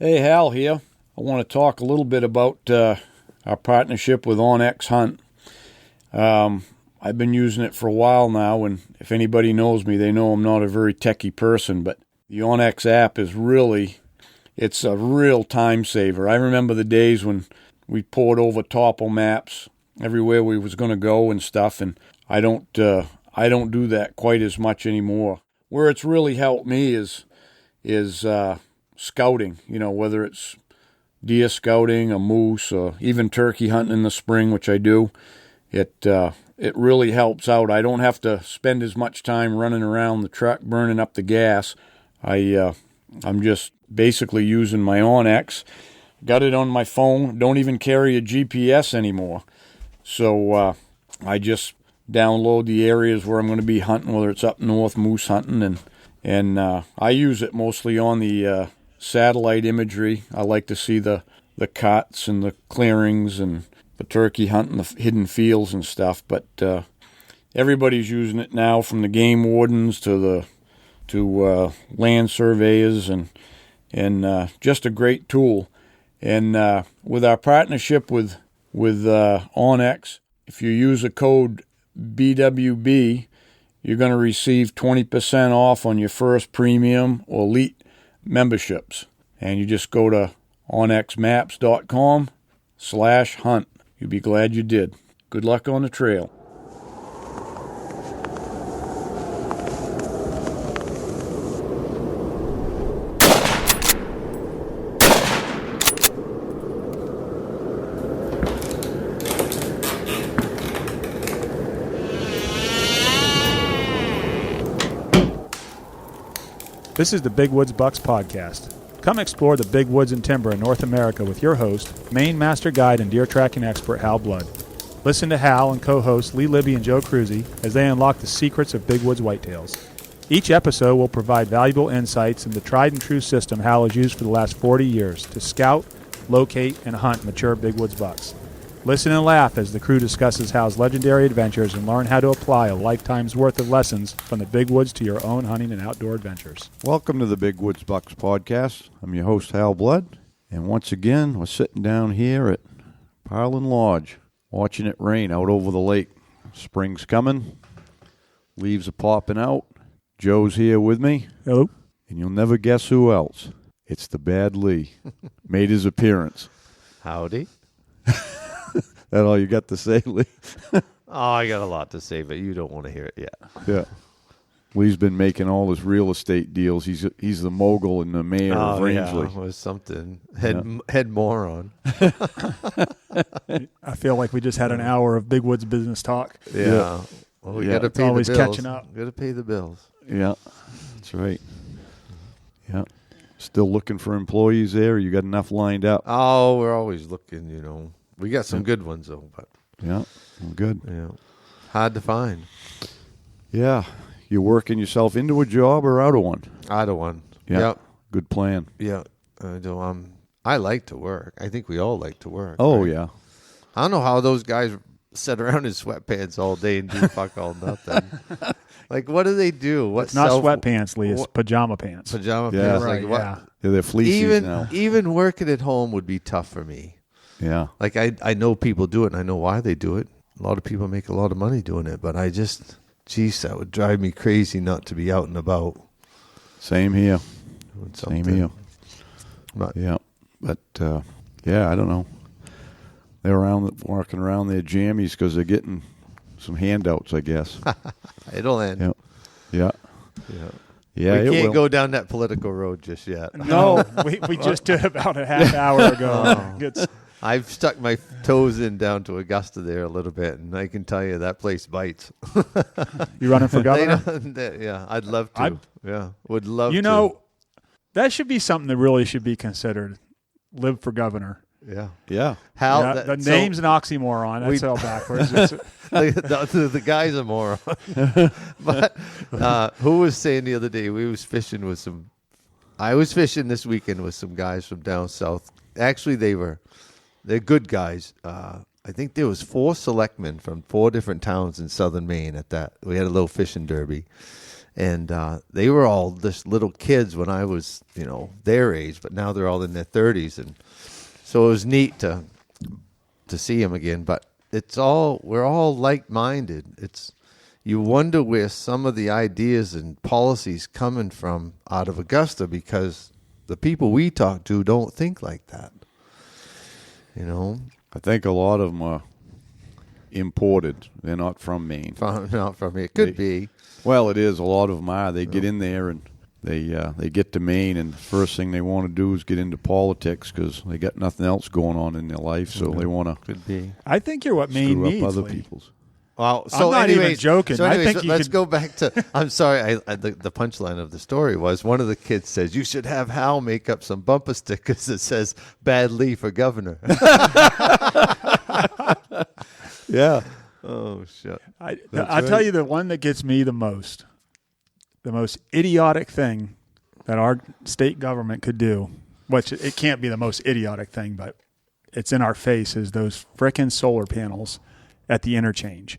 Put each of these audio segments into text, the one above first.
Hey, Hal here. I want to talk a little bit about our partnership with OnX Hunt. I've been using it for a while now, and if anybody knows me, they know I'm not a very techie person, but the OnX app is it's a real time saver. I remember the days when we poured over topo maps everywhere we was going to go and stuff, and I don't do that quite as much anymore. Where it's really helped me is scouting, whether it's deer scouting, a moose, or even turkey hunting in the spring, which I do. It really helps out. I don't have to spend as much time running around the truck burning up the gas. I'm just basically using my OnX. Got it on my phone. Don't even carry a GPS anymore. So I just download the areas where I'm going to be hunting, whether it's up north moose hunting, and I use it mostly on the satellite imagery. I like to see the cuts and the clearings and the turkey hunting, the hidden fields and stuff. But everybody's using it now, from the game wardens to land surveyors, and just a great tool. And with our partnership with OnX, if you use a code BWB, you're going to receive 20% off on your first premium or elite memberships. And you just go to onxmaps.com/hunt. You'll be glad you did. Good luck on the trail. This is the Big Woods Bucks Podcast. Come explore the big woods and timber in North America with your host, Maine Master Guide and deer tracking expert Hal Blood. Listen to Hal and co-hosts Lee Libby and Joe Cruzy as they unlock the secrets of big woods whitetails. Each episode will provide valuable insights into the tried and true system Hal has used for the last 40 years to scout, locate, and hunt mature big woods bucks. Listen and laugh as the crew discusses Hal's legendary adventures and learn how to apply a lifetime's worth of lessons from the big woods to your own hunting and outdoor adventures. Welcome to the Big Woods Bucks Podcast. I'm your host, Hal Blood, and once again, we're sitting down here at Parlin Lodge, watching it rain out over the lake. Spring's coming, leaves are popping out. Joe's here with me. Hello. And you'll never guess who else. It's the Bad Lee. Made his appearance. Howdy. That all you got to say, Lee? Oh, I got a lot to say, but you don't want to hear it yet. Yeah. Lee's been making all his real estate deals. He's the mogul and the mayor of Rangeley. Yeah, it was something. Head moron. I feel like we just had an hour of big woods business talk. Yeah. Well, we got to pay the bills. Always catching up. Got to pay the bills. Yeah, that's right. Yeah. Still looking for employees there? You got enough lined up? Oh, we're always looking, We got some good ones, though. But yeah, well, good. Yeah. Hard to find. Yeah. You working yourself into a job or out of one? Out of one. Yeah. Yep. Good plan. Yeah. I like to work. I think we all like to work. Oh, right? yeah. I don't know how those guys sit around in sweatpants all day and do fuck all nothing. Like, what do they do? It's not sweatpants, Lee. It's pajama pants. Pajama Yeah. pants. Right, Like, what? yeah. Yeah, they're fleecies now. Even working at home would be tough for me. Yeah. Like, I know people do it, and I know why they do it. A lot of people make a lot of money doing it, but that would drive me crazy not to be out and about. Same here. Doing Same something. here. But, Yeah. But, I don't know. They're walking around their jammies because they're getting some handouts, I guess. it'll end. Yeah. Yeah. Yeah. Yeah, We it can't will. go down that political road just yet. No, we just did about a half hour ago. Good. I've stuck my toes in down to Augusta there a little bit, and I can tell you that place bites. You running for governor? Yeah, I'd love to. Would love to. You know, that should be something that really should be considered. Live for governor. Yeah. Yeah. Hal, Yeah, the name's an oxymoron. That's all backwards. the guy's a moron. But who was saying the other day, I was fishing this weekend with some guys from down south. Actually, they're good guys. I think there was 4 selectmen from 4 different towns in southern Maine at that. We had a little fishing derby. And they were all just little kids when I was, their age, but now they're all in their 30s. And so it was neat to see them again. But we're all like-minded. You wonder where some of the ideas and policies coming from out of Augusta, because the people we talk to don't think like that. I think a lot of them are imported. They're not from Maine. Not from here. It could be. Well, it is. A lot of them are. They get in there and they get to Maine, and the first thing they want to do is get into politics because they got nothing else going on in their life, so they want to. Could be. I think you're what Maine screw needs. up other Lee. people's. Well, so I'm not even joking. So I think let's go back to. I'm sorry. The punchline of the story was one of the kids says you should have Hal make up some bumper stickers that says "Bad Lee for governor." Yeah. Oh shit! I'll tell you the one that gets me the most idiotic thing that our state government could do, which it can't be the most idiotic thing, but it's in our face, is those frickin' solar panels at the interchange.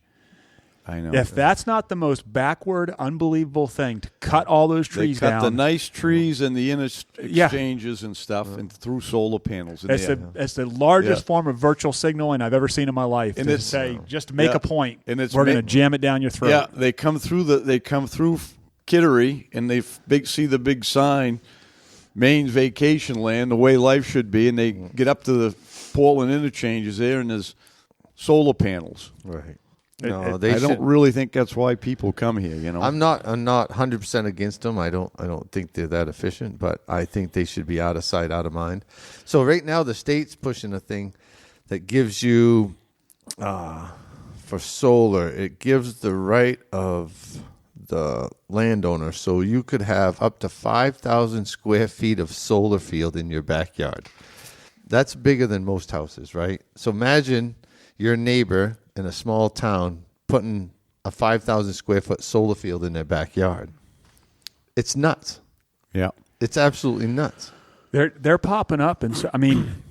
I know. If that's not the most backward, unbelievable thing to cut all those trees they cut down. the nice trees and the exchanges and stuff and through solar panels. It's the largest form of virtual signaling I've ever seen in my life. And just to make a point, and we're going to jam it down your throat. Yeah, they come through Kittery and they see the big sign, Maine's vacation land, the way life should be, and they get up to the Portland interchanges there, and there's solar panels. Right. I don't really think that's why people come here. I'm not 100% against them. I don't think they're that efficient, but I think they should be out of sight, out of mind. So right now the state's pushing a thing that gives you for solar, it gives the right of the landowner, so you could have up to 5,000 square feet of solar field in your backyard. That's bigger than most houses, right? So imagine your neighbor in a small town putting a 5,000 square foot solar field in their backyard. It's nuts. Yeah. It's absolutely nuts. They're popping up, and so, I mean,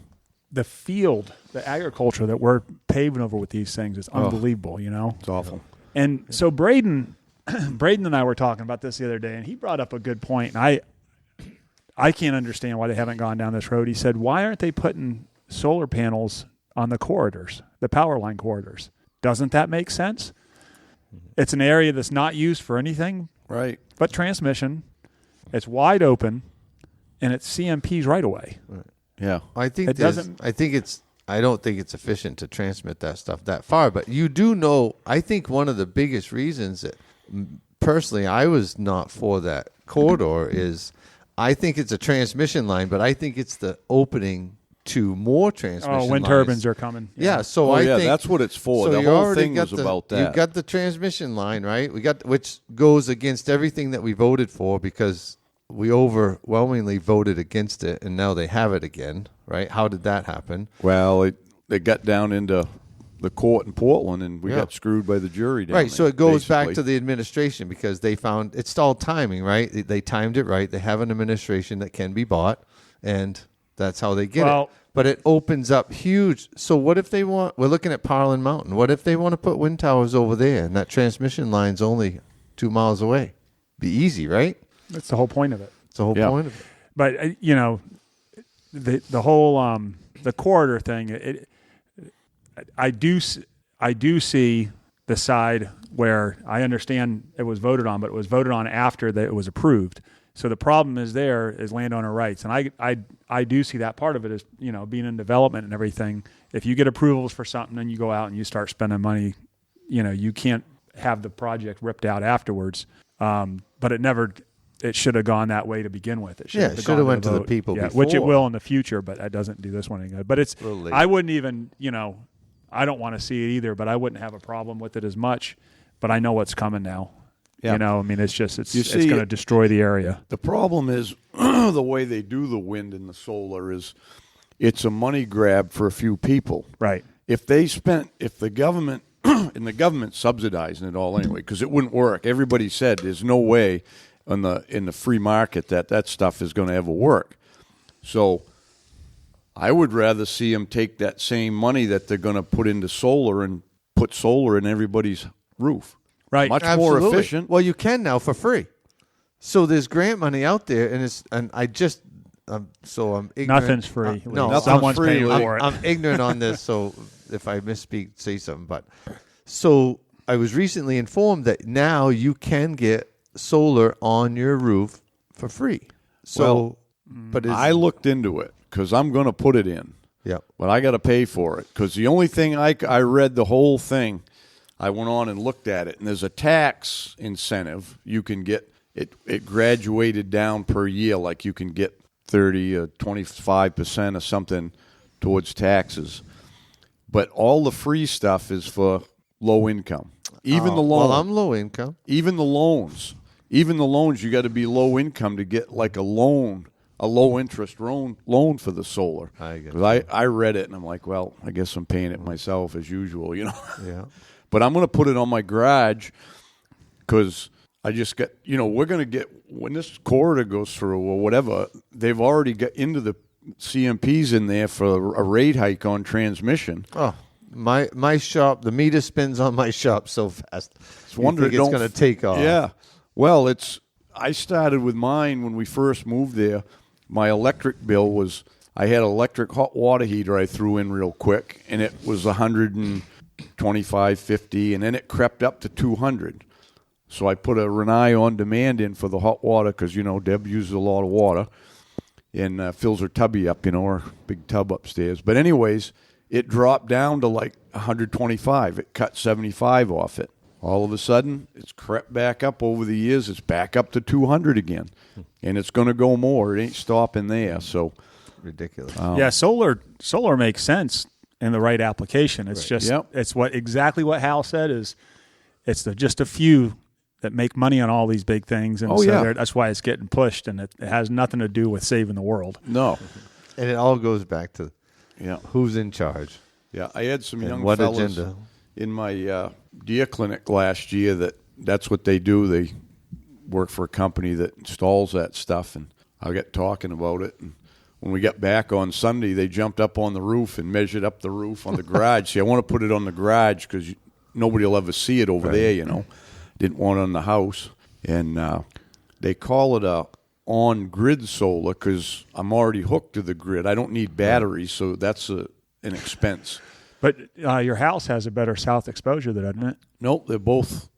the field, the agriculture that we're paving over with these things is unbelievable. It's awful. And so Braden and I were talking about this the other day, and he brought up a good point. And I can't understand why they haven't gone down this road. He said, "Why aren't they putting solar panels on the corridors, the power line corridors? Doesn't that make sense? It's an area that's not used for anything right but transmission. It's wide open, and it's CMP's right away." Right. Yeah. I don't think it's efficient to transmit that stuff that far, but you do know, I think one of the biggest reasons that personally I was not for that corridor is I think it's a transmission line, but I think it's the opening to more transmission lines. Wind turbines are coming. Yeah, Yeah. so I think that's what it's for. So the whole thing was about that. You've got the transmission line, right? Which goes against everything that we voted for because we overwhelmingly voted against it, and now they have it again, right? How did that happen? Well, they got down into the court in Portland, and we got screwed by the jury down right, there, so it goes basically. back to the administration because they found it's all timing, right? They timed it right. They have an administration that can be bought, and that's how they get it. But it opens up huge. So what if they want? We're looking at Parlin Mountain. What if they want to put wind towers over there, and that transmission line's only 2 miles away? Be easy, right? That's the whole point of it. It's the whole point of it. But the whole the corridor thing. I do see the side where I understand it was voted on, but it was voted on after that it was approved. So the problem is landowner rights, and I do see that part of it as being in development and everything. If you get approvals for something and you go out and you start spending money, you can't have the project ripped out afterwards. But it should have gone that way to begin with. It should have went to the people before, which it will in the future, but that doesn't do this one any good. But I wouldn't even I don't want to see it either, but I wouldn't have a problem with it as much. But I know what's coming now. Yeah. It's going to destroy the area. The problem is the way they do the wind and the solar is it's a money grab for a few people. Right. If the government, and the government's subsidizing it all anyway, because it wouldn't work. Everybody said there's no way in the free market that stuff is going to ever work. So I would rather see them take that same money that they're going to put into solar and put solar in everybody's roof. Right. Much more efficient. Well, you can now for free. So there's grant money out there, and I'm ignorant. Nothing's free. No, Nothing's someone's free, paying Lee. for it. I'm ignorant on this, so if I misspeak, say something. But so I was recently informed that now you can get solar on your roof for free. So, but I looked into it because I'm going to put it in. Yeah. But I got to pay for it because the only thing I read the whole thing. I went on and looked at it, and there's a tax incentive you can get. It graduated down per year, like you can get 30 or 25% or something towards taxes. But all the free stuff is for low income. Even the loan. Well, I'm low income. Even the loans, you got to be low income to get like a loan, a low interest loan for the solar. I get 'Cause I read it and I'm like, well, I guess I'm paying it myself as usual, you know. Yeah. But I'm going to put it on my garage because I just got, we're going to get, when this corridor goes through or whatever, they've already got into the CMPs in there for a rate hike on transmission. Oh, my shop, the meter spins on my shop so fast. It's wonder it's going to take off. Yeah. Well, I started with mine when we first moved there. My electric bill was, I had an electric hot water heater I threw in real quick, and it was $125.50, and then it crept up to $200. So I put a Renewal on demand in for the hot water because, Deb uses a lot of water and fills her tubby up, her big tub upstairs. But anyways, it dropped down to like $125. It cut $75 off it. All of a sudden, it's crept back up over the years. It's back up to $200 again, and it's going to go more. It ain't stopping there. So ridiculous. Yeah, solar makes sense in the right application. It's just it's exactly what Hal said is it's just a few that make money on all these big things, and that's why it's getting pushed, and it has nothing to do with saving the world. No, and it all goes back to who's in charge. Yeah, I had some young what fellas agenda? In my deer clinic last year that's what they do. They work for a company that installs that stuff, and I got talking about it. And when we got back on Sunday, they jumped up on the roof and measured up the roof on the garage. See, I want to put it on the garage because nobody will ever see it over there, Didn't want it on the house. And they call it a on-grid solar because I'm already hooked to the grid. I don't need batteries, so that's an expense. But your house has a better south exposure, doesn't it? Nope, they're both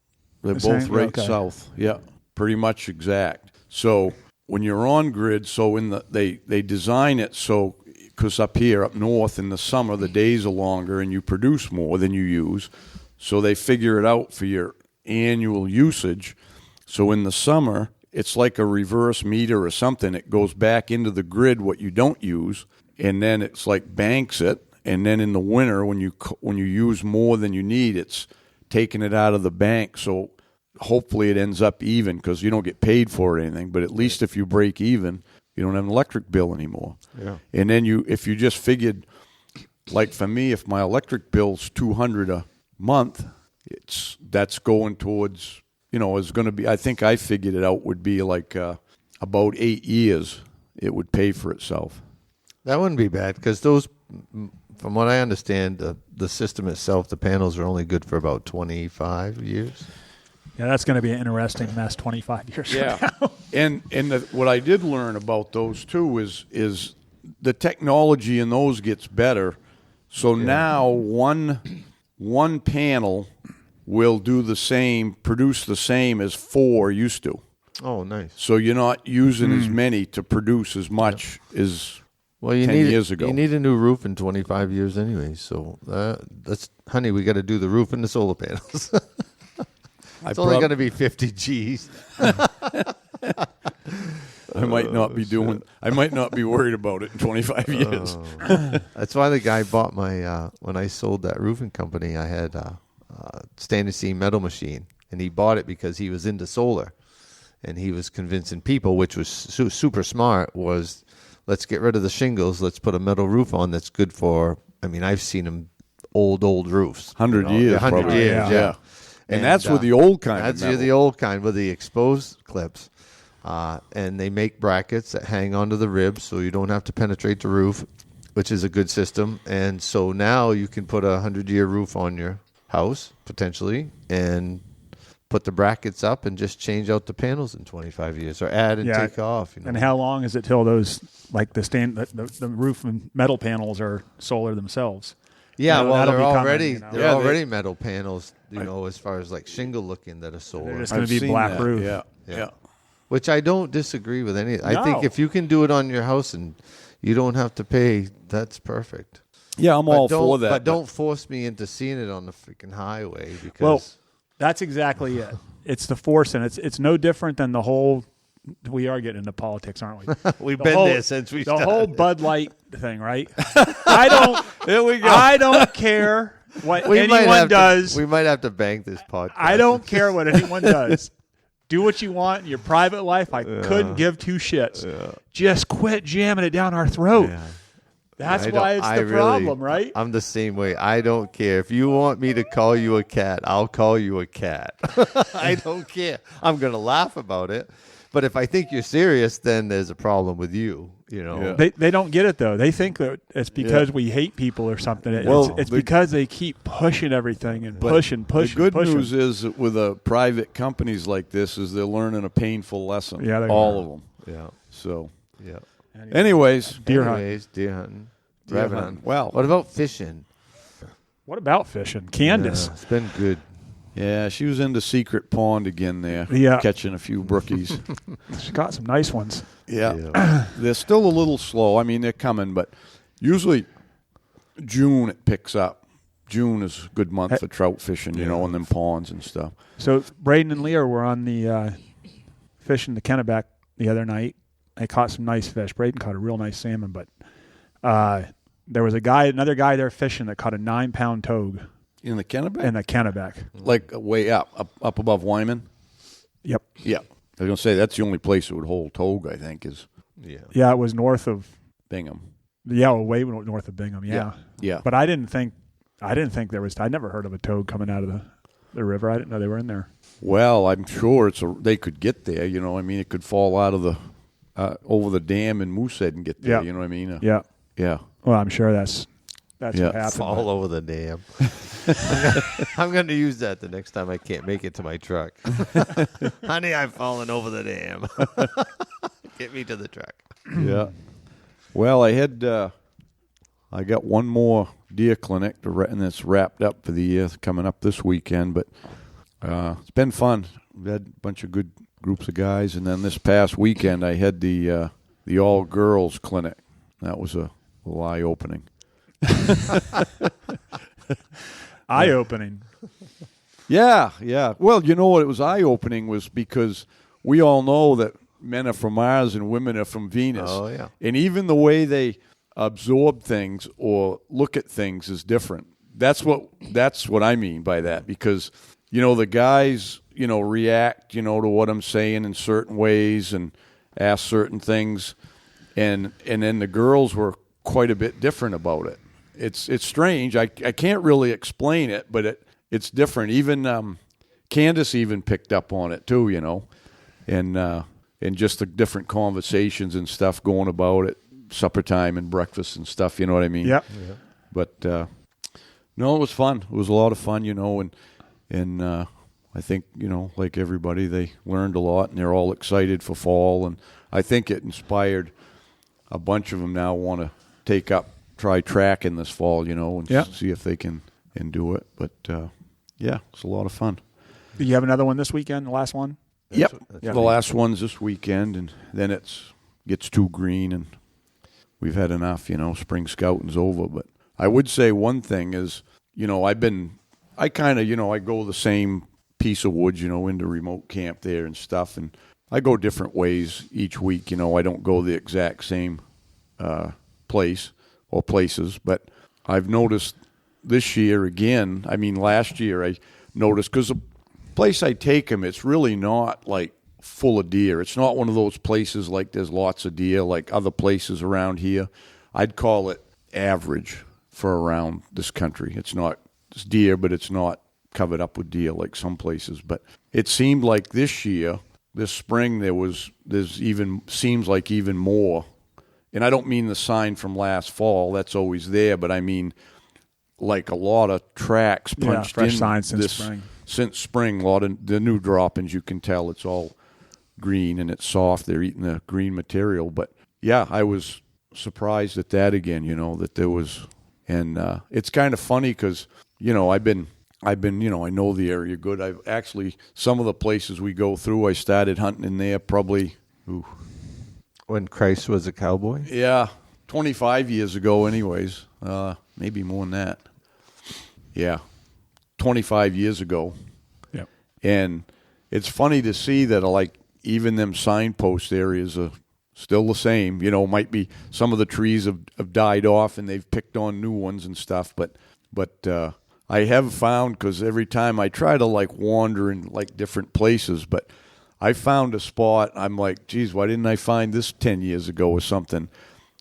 right south. Yeah, pretty much exact. So when you're on grid, so they design it so because up north in the summer the days are longer and you produce more than you use, so they figure it out for your annual usage. So in the summer it's like a reverse meter or something. It goes back into the grid what you don't use, and then it's like banks it. And then in the winter, when you use more than you need, it's taking it out of the bank. So hopefully it ends up even because you don't get paid for anything. But at least if you break even, you don't have an electric bill anymore. Yeah. And then if you just figured, like for me, if my electric bill's $200 a month, that's going towards is going to be. I think I figured it out would be like about 8 years. It would pay for itself. That wouldn't be bad because those. From what I understand, the system itself, the panels are only good for about 25 years. Yeah, that's going to be an interesting mess 25 years from now. And what I did learn about those, too, is the technology in those gets better. So now one panel will produce the same as 4 used to. Oh, nice. So you're not using as many to produce as much as... Well, 10 years ago. You need a new roof in 25 years anyway. So honey, we got to do the roof and the solar panels. It's only going to be 50 G's. I might not be worried about it in 25 years. That's why the guy bought my when I sold that roofing company, I had a standard seam metal machine, and he bought it because he was into solar, and he was convincing people, which was super smart, was let's get rid of the shingles. Let's put a metal roof on that's good for, I've seen them old roofs. 100 years. 100 years, yeah. And that's with the old kind that's of metal. The old kind with the exposed clips. And they make brackets that hang onto the ribs so you don't have to penetrate the roof, which is a good system. And so now you can put a 100-year roof on your house, potentially, and put the brackets up and just change out the panels in 25 years, or add and take off. And how long is it till those, like the roof and metal panels are solar themselves? Yeah, You know, well, that'll they're be already coming, they're already metal panels, as far as like shingle looking that are solar. They're just going to be black roof. Yeah. Which I don't disagree with any. No. I think if you can do it on your house and you don't have to pay, that's perfect. Yeah, I'm all for that. But don't force me into seeing it on the freaking highway because. Well, that's exactly it. It's the force, and it's no different than the whole. We are getting into politics, aren't we? We've been there since we started. The whole Bud Light thing, right? I don't. Here we go. I don't care what anyone does. We might have to bank this podcast. I don't care what anyone does. Do what you want in your private life. I couldn't give two shits. Just quit jamming it down our throat. Yeah. That's why it's the problem, right? I'm the same way. I don't care. If you want me to call you a cat, I'll call you a cat. I don't care. I'm going to laugh about it. But if I think you're serious, then there's a problem with you. They don't get it, though. They think that it's because we hate people or something. It's because they keep pushing everything and pushing. The good news is that with private companies like this is they're learning a painful lesson. Yeah, all of them. Yeah. So, yeah. Anyways, deer hunting. Rabbit hunting. Well, what about fishing? What about fishing? Candace. It's been good. Yeah, she was into Secret Pond again there. Yeah. Catching a few brookies. She got some nice ones. Yeah. They're still a little slow. I mean, they're coming, but usually June it picks up. June is a good month for trout fishing, in them ponds and stuff. So Braden and Leah were on the fishing the Kennebec the other night. They caught some nice fish. Braden caught a real nice salmon, but there was another guy there fishing that caught a 9-pound togue. In the Kennebec? In the Kennebec. Like way up above Wyman? Yep. Yeah. I was going to say, that's the only place that would hold togue, I think, is Yeah, it was north of Bingham. Yeah, way north of Bingham, Yeah. But I didn't think there was, I never heard of a toad coming out of the river. I didn't know they were in there. Well, I'm sure they could get there, I mean, it could fall out of the, over the dam in Moosehead and get there, you know what I mean? Yeah. Yeah. Well, I'm sure that's what happened. Fall over the dam. I'm going to use that the next time I can't make it to my truck. Honey, I've fallen over the dam. Get me to the truck. Yeah. Well, I got one more deer clinic and it's wrapped up for the year coming up this weekend, but it's been fun. We had a bunch of good groups of guys, and then this past weekend I had the all-girls clinic. That was a little eye-opening. Eye-opening. Yeah. Well, what it was eye-opening was because we all know that men are from Mars and women are from Venus. Oh, yeah. And even the way they absorb things or look at things is different. That's what I mean by that, because, the guys, react, to what I'm saying in certain ways and ask certain things. And then the girls were quite a bit different about it. It's strange. I can't really explain it, but it's different. Even Candace even picked up on it too, and just the different conversations and stuff going about it, supper time and breakfast and stuff. You know what I mean? Yep. Yeah. But no, it was fun. It was a lot of fun, and I think like everybody, they learned a lot, and they're all excited for fall. And I think it inspired a bunch of them now want to try tracking this fall, and see if they can do it. But it's a lot of fun. Do you have another one this weekend? The last one? Yep. The last one's this weekend, and then gets too green, and we've had enough. Spring scouting's over. But I would say one thing is, I kind of, I go the same piece of woods, into remote camp there and stuff, and I go different ways each week. I don't go the exact same place or places, but I've noticed this year again, last year I noticed, because the place I take them, it's really not like full of deer. It's not one of those places like there's lots of deer like other places around here. I'd call it average for around this country. It's deer, but it's not covered up with deer like some places. But it seemed like this spring, seems like even more. And I don't mean the sign from last fall, that's always there, but I mean like a lot of tracks punched fresh in signs since spring. since spring, a lot of the new droppings, you can tell it's all green and it's soft. They're eating the green material. But yeah, I was surprised at that again, that there was, and it's kind of funny because, I've been, I know the area good. I've actually, some of the places we go through, I started hunting in there probably, when Christ was a cowboy? Yeah, 25 years ago anyways. Maybe more than that. Yeah, 25 years ago. Yep. And it's funny to see that, like, even them signpost areas are still the same. Might be some of the trees have died off and they've picked on new ones and stuff. But I have found, because every time I try to, like, wander in, like, different places, but I found a spot, I'm like, geez, why didn't I find this 10 years ago or something?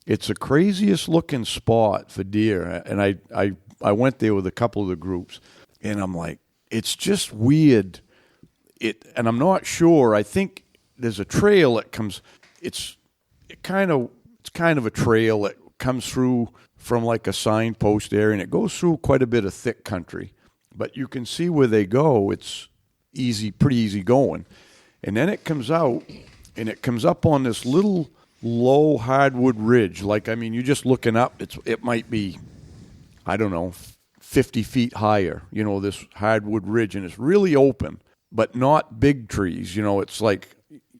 It's the craziest looking spot for deer. And I went there with a couple of the groups, and I'm like, it's just weird. And I'm not sure. I think there's a trail that comes. It's kind of a trail that comes through from like a signpost area, and it goes through quite a bit of thick country. But you can see where they go. It's pretty easy going. And then it comes out, and it comes up on this little low hardwood ridge. Like, I mean, you're just looking up. It might be, I don't know, 50 feet higher, this hardwood ridge. And it's really open, but not big trees. It's like,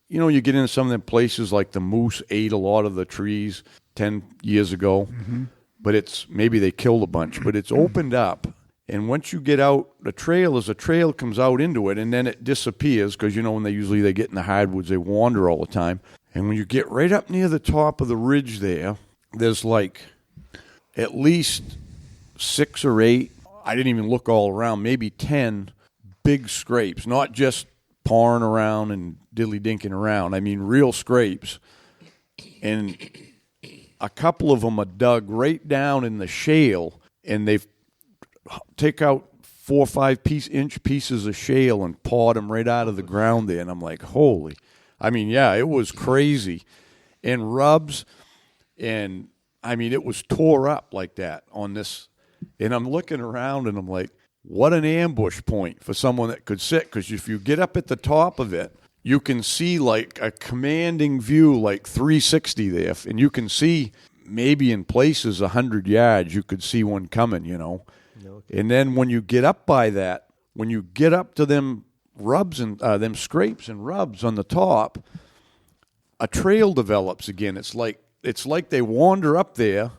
you get into some of them places like the moose ate a lot of the trees 10 years ago. Mm-hmm. But maybe they killed a bunch. But it's opened up. And once you get out, the trail comes out into it, and then it disappears because, when they get in the hardwoods, they wander all the time. And when you get right up near the top of the ridge there's like at least 6 or 8, I didn't even look all around, maybe 10 big scrapes, not just pawing around and diddly-dinking around. I mean, real scrapes. And a couple of them are dug right down in the shale, and they've take out 4 or 5 inch pieces of shale and pawed them right out of the ground there. And I'm like, holy. I mean, yeah, it was crazy. And rubs, and I mean, it was tore up like that on this. And I'm looking around and I'm like, what an ambush point for someone that could sit. Because if you get up at the top of it, you can see like a commanding view, like 360 there. And you can see maybe in places 100 yards, you could see one coming, Okay. And then when you get up by that, when you get up to them rubs and them scrapes and rubs on the top, a trail develops again. It's like they wander up there,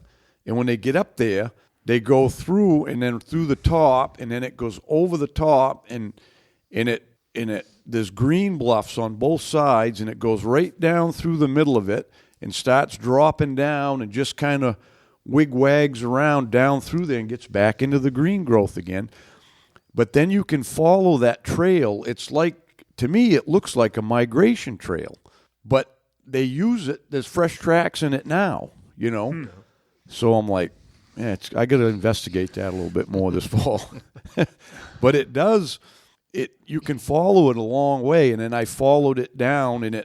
and when they get up there, they go through and then through the top, and then it goes over the top, and there's green bluffs on both sides, and it goes right down through the middle of it and starts dropping down and just kind of wig-wags around down through there and gets back into the green growth again. But then you can follow that trail. It's like, to me, it looks like a migration trail. But they use it. There's fresh tracks in it now, So I'm like, I got to investigate that a little bit more this fall. But it does. You can follow it a long way. And then I followed it down, and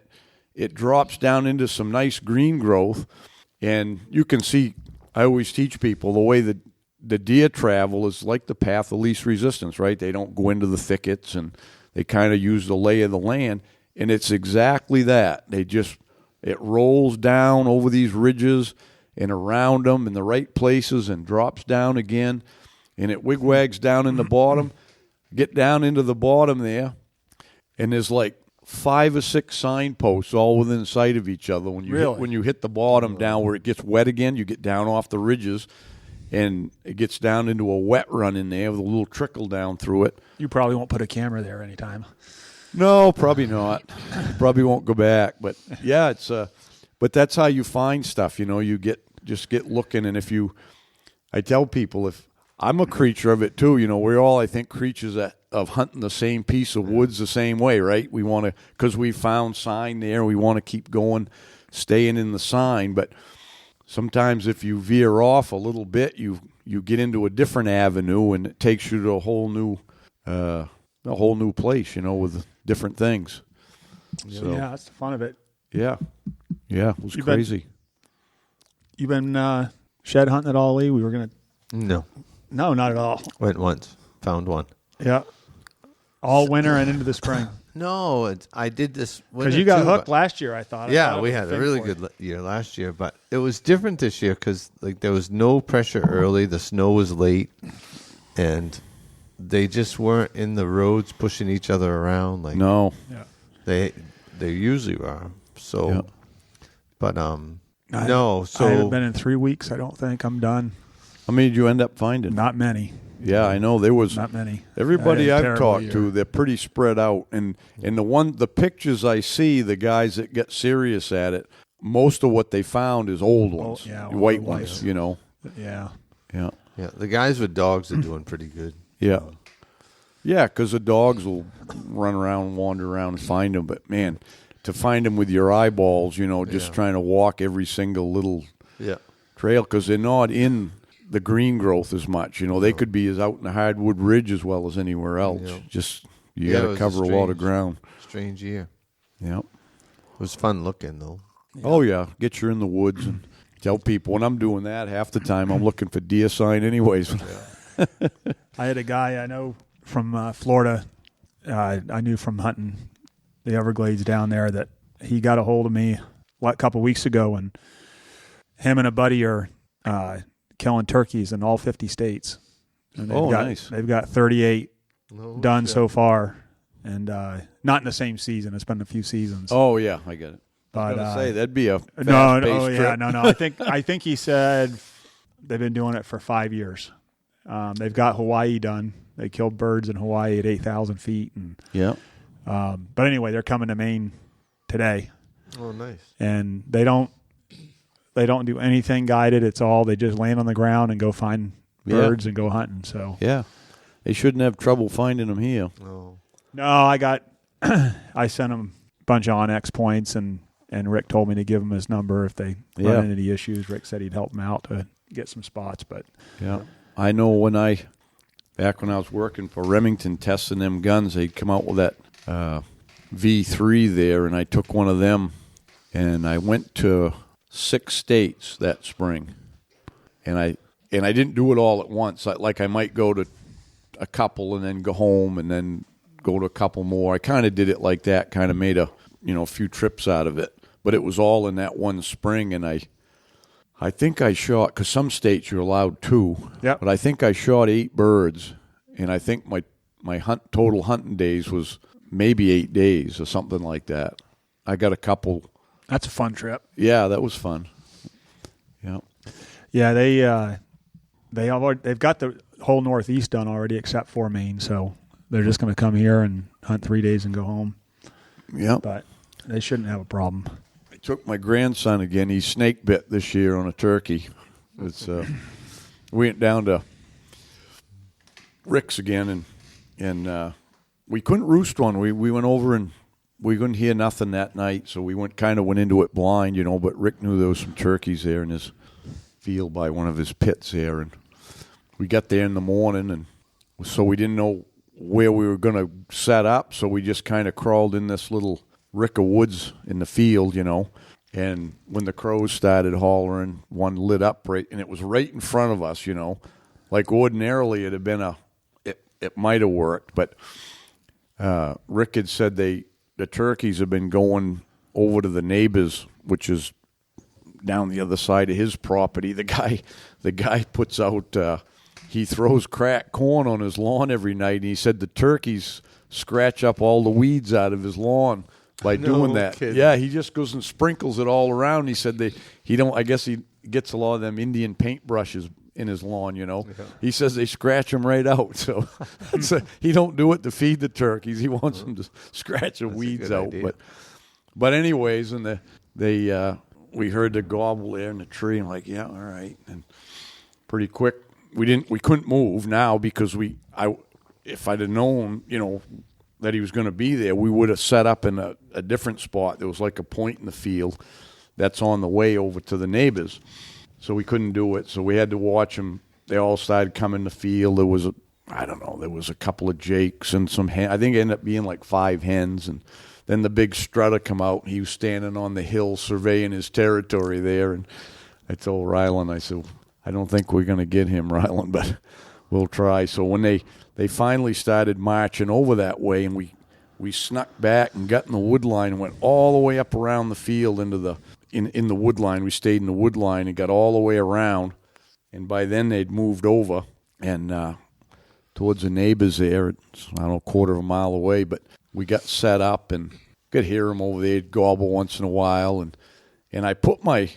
it drops down into some nice green growth. And you can see, I always teach people the way the deer travel is like the path of least resistance, right? They don't go into the thickets, and they kind of use the lay of the land, and it's exactly that. It rolls down over these ridges and around them in the right places and drops down again, and it wigwags down in the bottom. Get down into the bottom there, and there's like 5 or 6 signposts all within sight of each other. When you hit the bottom down where it gets wet again, you get down off the ridges, and it gets down into a wet run in there with a little trickle down through it. You probably won't put a camera there anytime. No, probably not. Probably won't go back. But yeah, but that's how you find stuff. You get looking, and I tell people, if I'm a creature of it too. We're all, I think, creatures of hunting the same piece of woods the same way, right? We want to, because we found sign there, we want to keep going, staying in the sign. But sometimes if you veer off a little bit, you get into a different avenue, and it takes you to a whole new place, with different things. So, yeah, that's the fun of it. Yeah, it was crazy. You've been shed hunting at all, Lee? We were gonna. No, not at all. Went once, found one. Yeah. all winter and into the spring. No, I did this because you got hooked last year. I thought. Yeah, we had a really good year last year, but it was different this year because like there was no pressure early. The snow was late, and they just weren't in the roads pushing each other around. Like No. Yeah. they usually are. So, Yeah. but I haven't been in 3 weeks. I don't think I'm done. How many did you end up finding? Not many. Yeah, I know there was Not many. everybody I had a I've terrible talked year. to. They're pretty spread out, and the pictures I see, the guys that get serious at it, most of what they found is old ones, white old ones. ones. You know, Yeah. yeah, yeah, the guys with dogs are doing pretty good. yeah, yeah. Because the dogs will run around, wander around, and find them. But man, to find them with your eyeballs, just trying to walk every single little trail because they're not in the green growth as much. They could be as out in the hardwood ridge as well as anywhere else. Yeah. Just you got to cover a lot of ground. Strange year. Yeah. It was fun looking though. Yeah. Oh yeah, get you in the woods and tell people when I'm doing that. Half the time I'm looking for deer sign anyways. I had a guy I know from Florida. I knew from hunting the Everglades down there that he got a hold of me a couple weeks ago, and him and a buddy are killing turkeys in all 50 states. And nice. They've got 38 done so far, and not in the same season. It's been a few seasons. Oh yeah, I get it. But I was gonna say that'd be a no, trip. no. I think he said they've been doing it for 5 years. They've got Hawaii done. They killed birds in Hawaii at 8,000 feet, and Yeah. but anyway, they're coming to Maine today. Oh, nice. And they don't do anything guided. It's all they just land on the ground and go find birds and go hunting. So Yeah. They shouldn't have trouble finding them here. Oh. no, I sent them a bunch of Onyx points, and Rick told me to give him his number if they run into any issues. Rick said he'd help them out to get some spots. But Yeah. I know back when I was working for Remington testing them guns, they'd come out with that V3 there, and I took one of them, and I went to 6 states that spring, and I didn't do it all at once. I might go to a couple and then go home and then go to a couple more. I kind of did it like that, kind of made a few trips out of it, but it was all in that one spring, and I think I shot, because some states you're allowed 2, but I think I shot 8 birds, and I think my total hunting days was maybe 8 days or something like that. I got a couple. that's a fun trip. Yeah, that was fun. Yeah. Yeah, they've got the whole Northeast done already except for Maine, so they're just going to come here and hunt 3 days and go home. Yeah. But they shouldn't have a problem. I took my grandson again. He's snake bit this year on a turkey. It's we went down to Rick's again, and we couldn't roost one. We went over and we couldn't hear nothing that night, so we went into it blind, But Rick knew there was some turkeys there in his field by one of his pits there, and we got there in the morning, and so we didn't know where we were going to set up, so we just kind of crawled in this little rick of woods in the field, And when the crows started hollering, one lit up and it was right in front of us, Like ordinarily it'd have been it might have worked, but Rick had said the turkeys have been going over to the neighbors, which is down the other side of his property. The guy puts out he throws cracked corn on his lawn every night, and he said the turkeys scratch up all the weeds out of his lawn by doing that. Kidding. Yeah, he just goes and sprinkles it all around. He said I guess he gets a lot of them Indian paintbrushes in his lawn, Yeah. He says they scratch them right out. So he don't do it to feed the turkeys. He wants them to scratch the weeds out. Idea. But anyways, and we heard the gobble there in the tree. I'm like, yeah, all right. And pretty quick, we couldn't move now because if I'd have known, that he was going to be there, we would have set up in a different spot. There was like a point in the field that's on the way over to the neighbors. So we couldn't do it. So we had to watch them. They all started coming to the field. There was a couple of jakes and some hens. I think it ended up being like 5 hens. And then the big strutter come out, and he was standing on the hill surveying his territory there. And I told Rylan, I said, I don't think we're going to get him, Rylan, but We'll try. So when they finally started marching over that way, and we snuck back and got in the wood line and went all the way up around the field into the in the wood line. We stayed in the wood line and got all the way around. And by then they'd moved over and towards the neighbors there. It's, I don't know, a quarter of a mile away. But we got set up and could hear them over there. They'd gobble once in a while. And I put my,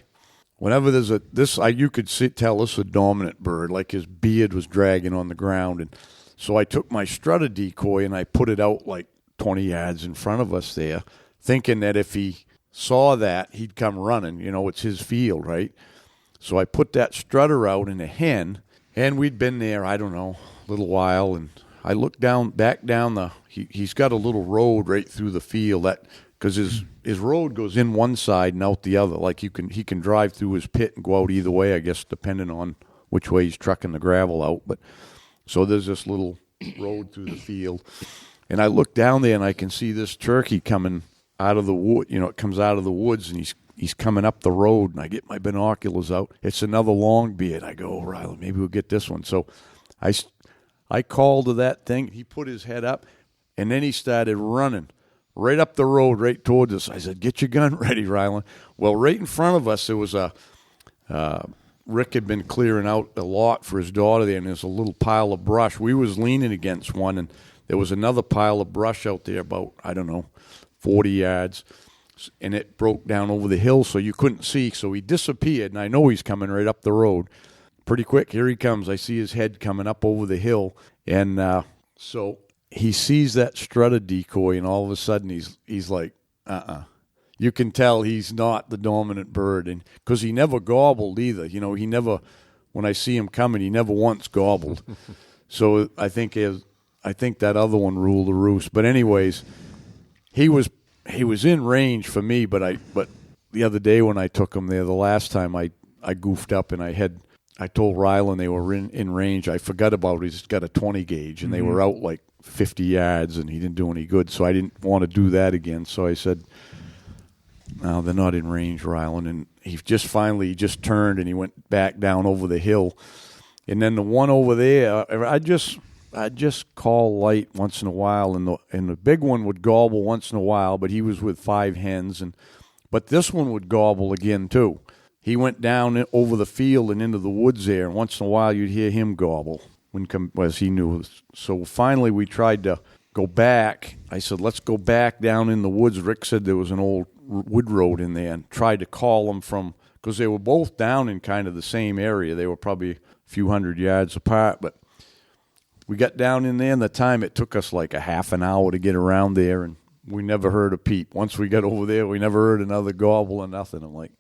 whenever there's you could tell this is a dominant bird, like his beard was dragging on the ground. And so I took my strutter decoy and I put it out like 20 yards in front of us there, thinking that if he saw that, he'd come running. You know, it's his field, right? So I put that strutter out in a hen, and we'd been there, I don't know, a little while, and I looked back down he's got a little road right through the field, that because his road goes in one side and out the other. Like he can drive through his pit and go out either way, I guess, depending on which way he's trucking the gravel out. But so there's this little road through the field, and I look down there and I can see this turkey coming out of the wood. You know, it comes out of the woods, and he's coming up the road, and I get my binoculars out. It's another longbeard. I go, oh, Riley, maybe we'll get this one. So I called to that thing. He put his head up, and then he started running right up the road, right towards us. I said, get your gun ready, Rylan. Well, right in front of us, there was Rick had been clearing out a lot for his daughter there, and there's a little pile of brush. We was leaning against one, and there was another pile of brush out there about, I don't know, 40 yards, and it broke down over the hill so you couldn't see. So he disappeared, and I know he's coming right up the road. Pretty quick, here he comes. I see his head coming up over the hill, and so he sees that strutter decoy, and all of a sudden he's like, You can tell he's not the dominant bird, and because he never gobbled either. You know, he never. When I see him coming, he never once gobbled. So I think that other one ruled the roost. But anyways, he was in range for me. But the other day when I took him there, the last time I goofed up and I told Rylan they were in range. I forgot about he's got a 20 gauge, and they were out like 50 yards, and he didn't do any good. So I didn't want to do that again. So I said, no, they're not in range, Rylan. And he just turned and he went back down over the hill. And then the one over there, I just call light once in a while, and the big one would gobble once in a while, but he was with 5 hens, but this one would gobble again too. He went down over the field and into the woods there, and once in a while you'd hear him gobble as he knew. So finally we tried to go back. I said, let's go back down in the woods. Rick said there was an old wood road in there, and tried to call them from, because they were both down in kind of the same area. They were probably a few hundred yards apart, but we got down in there, and the time it took us like a half an hour to get around there, and we never heard a peep. Once we got over there, we never heard another gobble or nothing.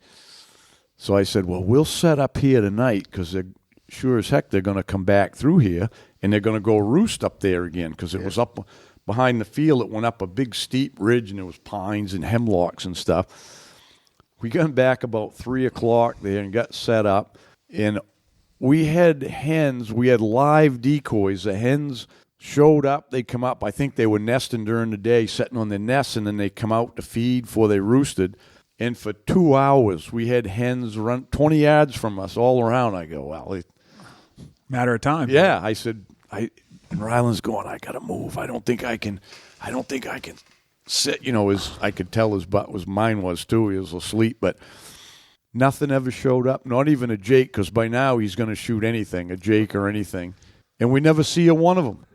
So I said, well, we'll set up here tonight, because they're sure as heck they're going to come back through here, and they're going to go roost up there again, because it was up behind the field. It went up a big steep ridge, and there was pines and hemlocks and stuff. We got back about 3 o'clock there and got set up, and we had hens. We had live decoys. The hens showed up. They come up. I think they were nesting during the day, sitting on their nests, and then they come out to feed before they roosted. And for 2 hours, we had hens run 20 yards from us all around. I go, well, matter of time. Yeah, I said, and Rylan's going, I got to move. I don't think I can sit. You know, I could tell his butt mine was too. He was asleep, but nothing ever showed up, not even a jake, because by now he's going to shoot anything, a jake or anything. And we never see a one of them.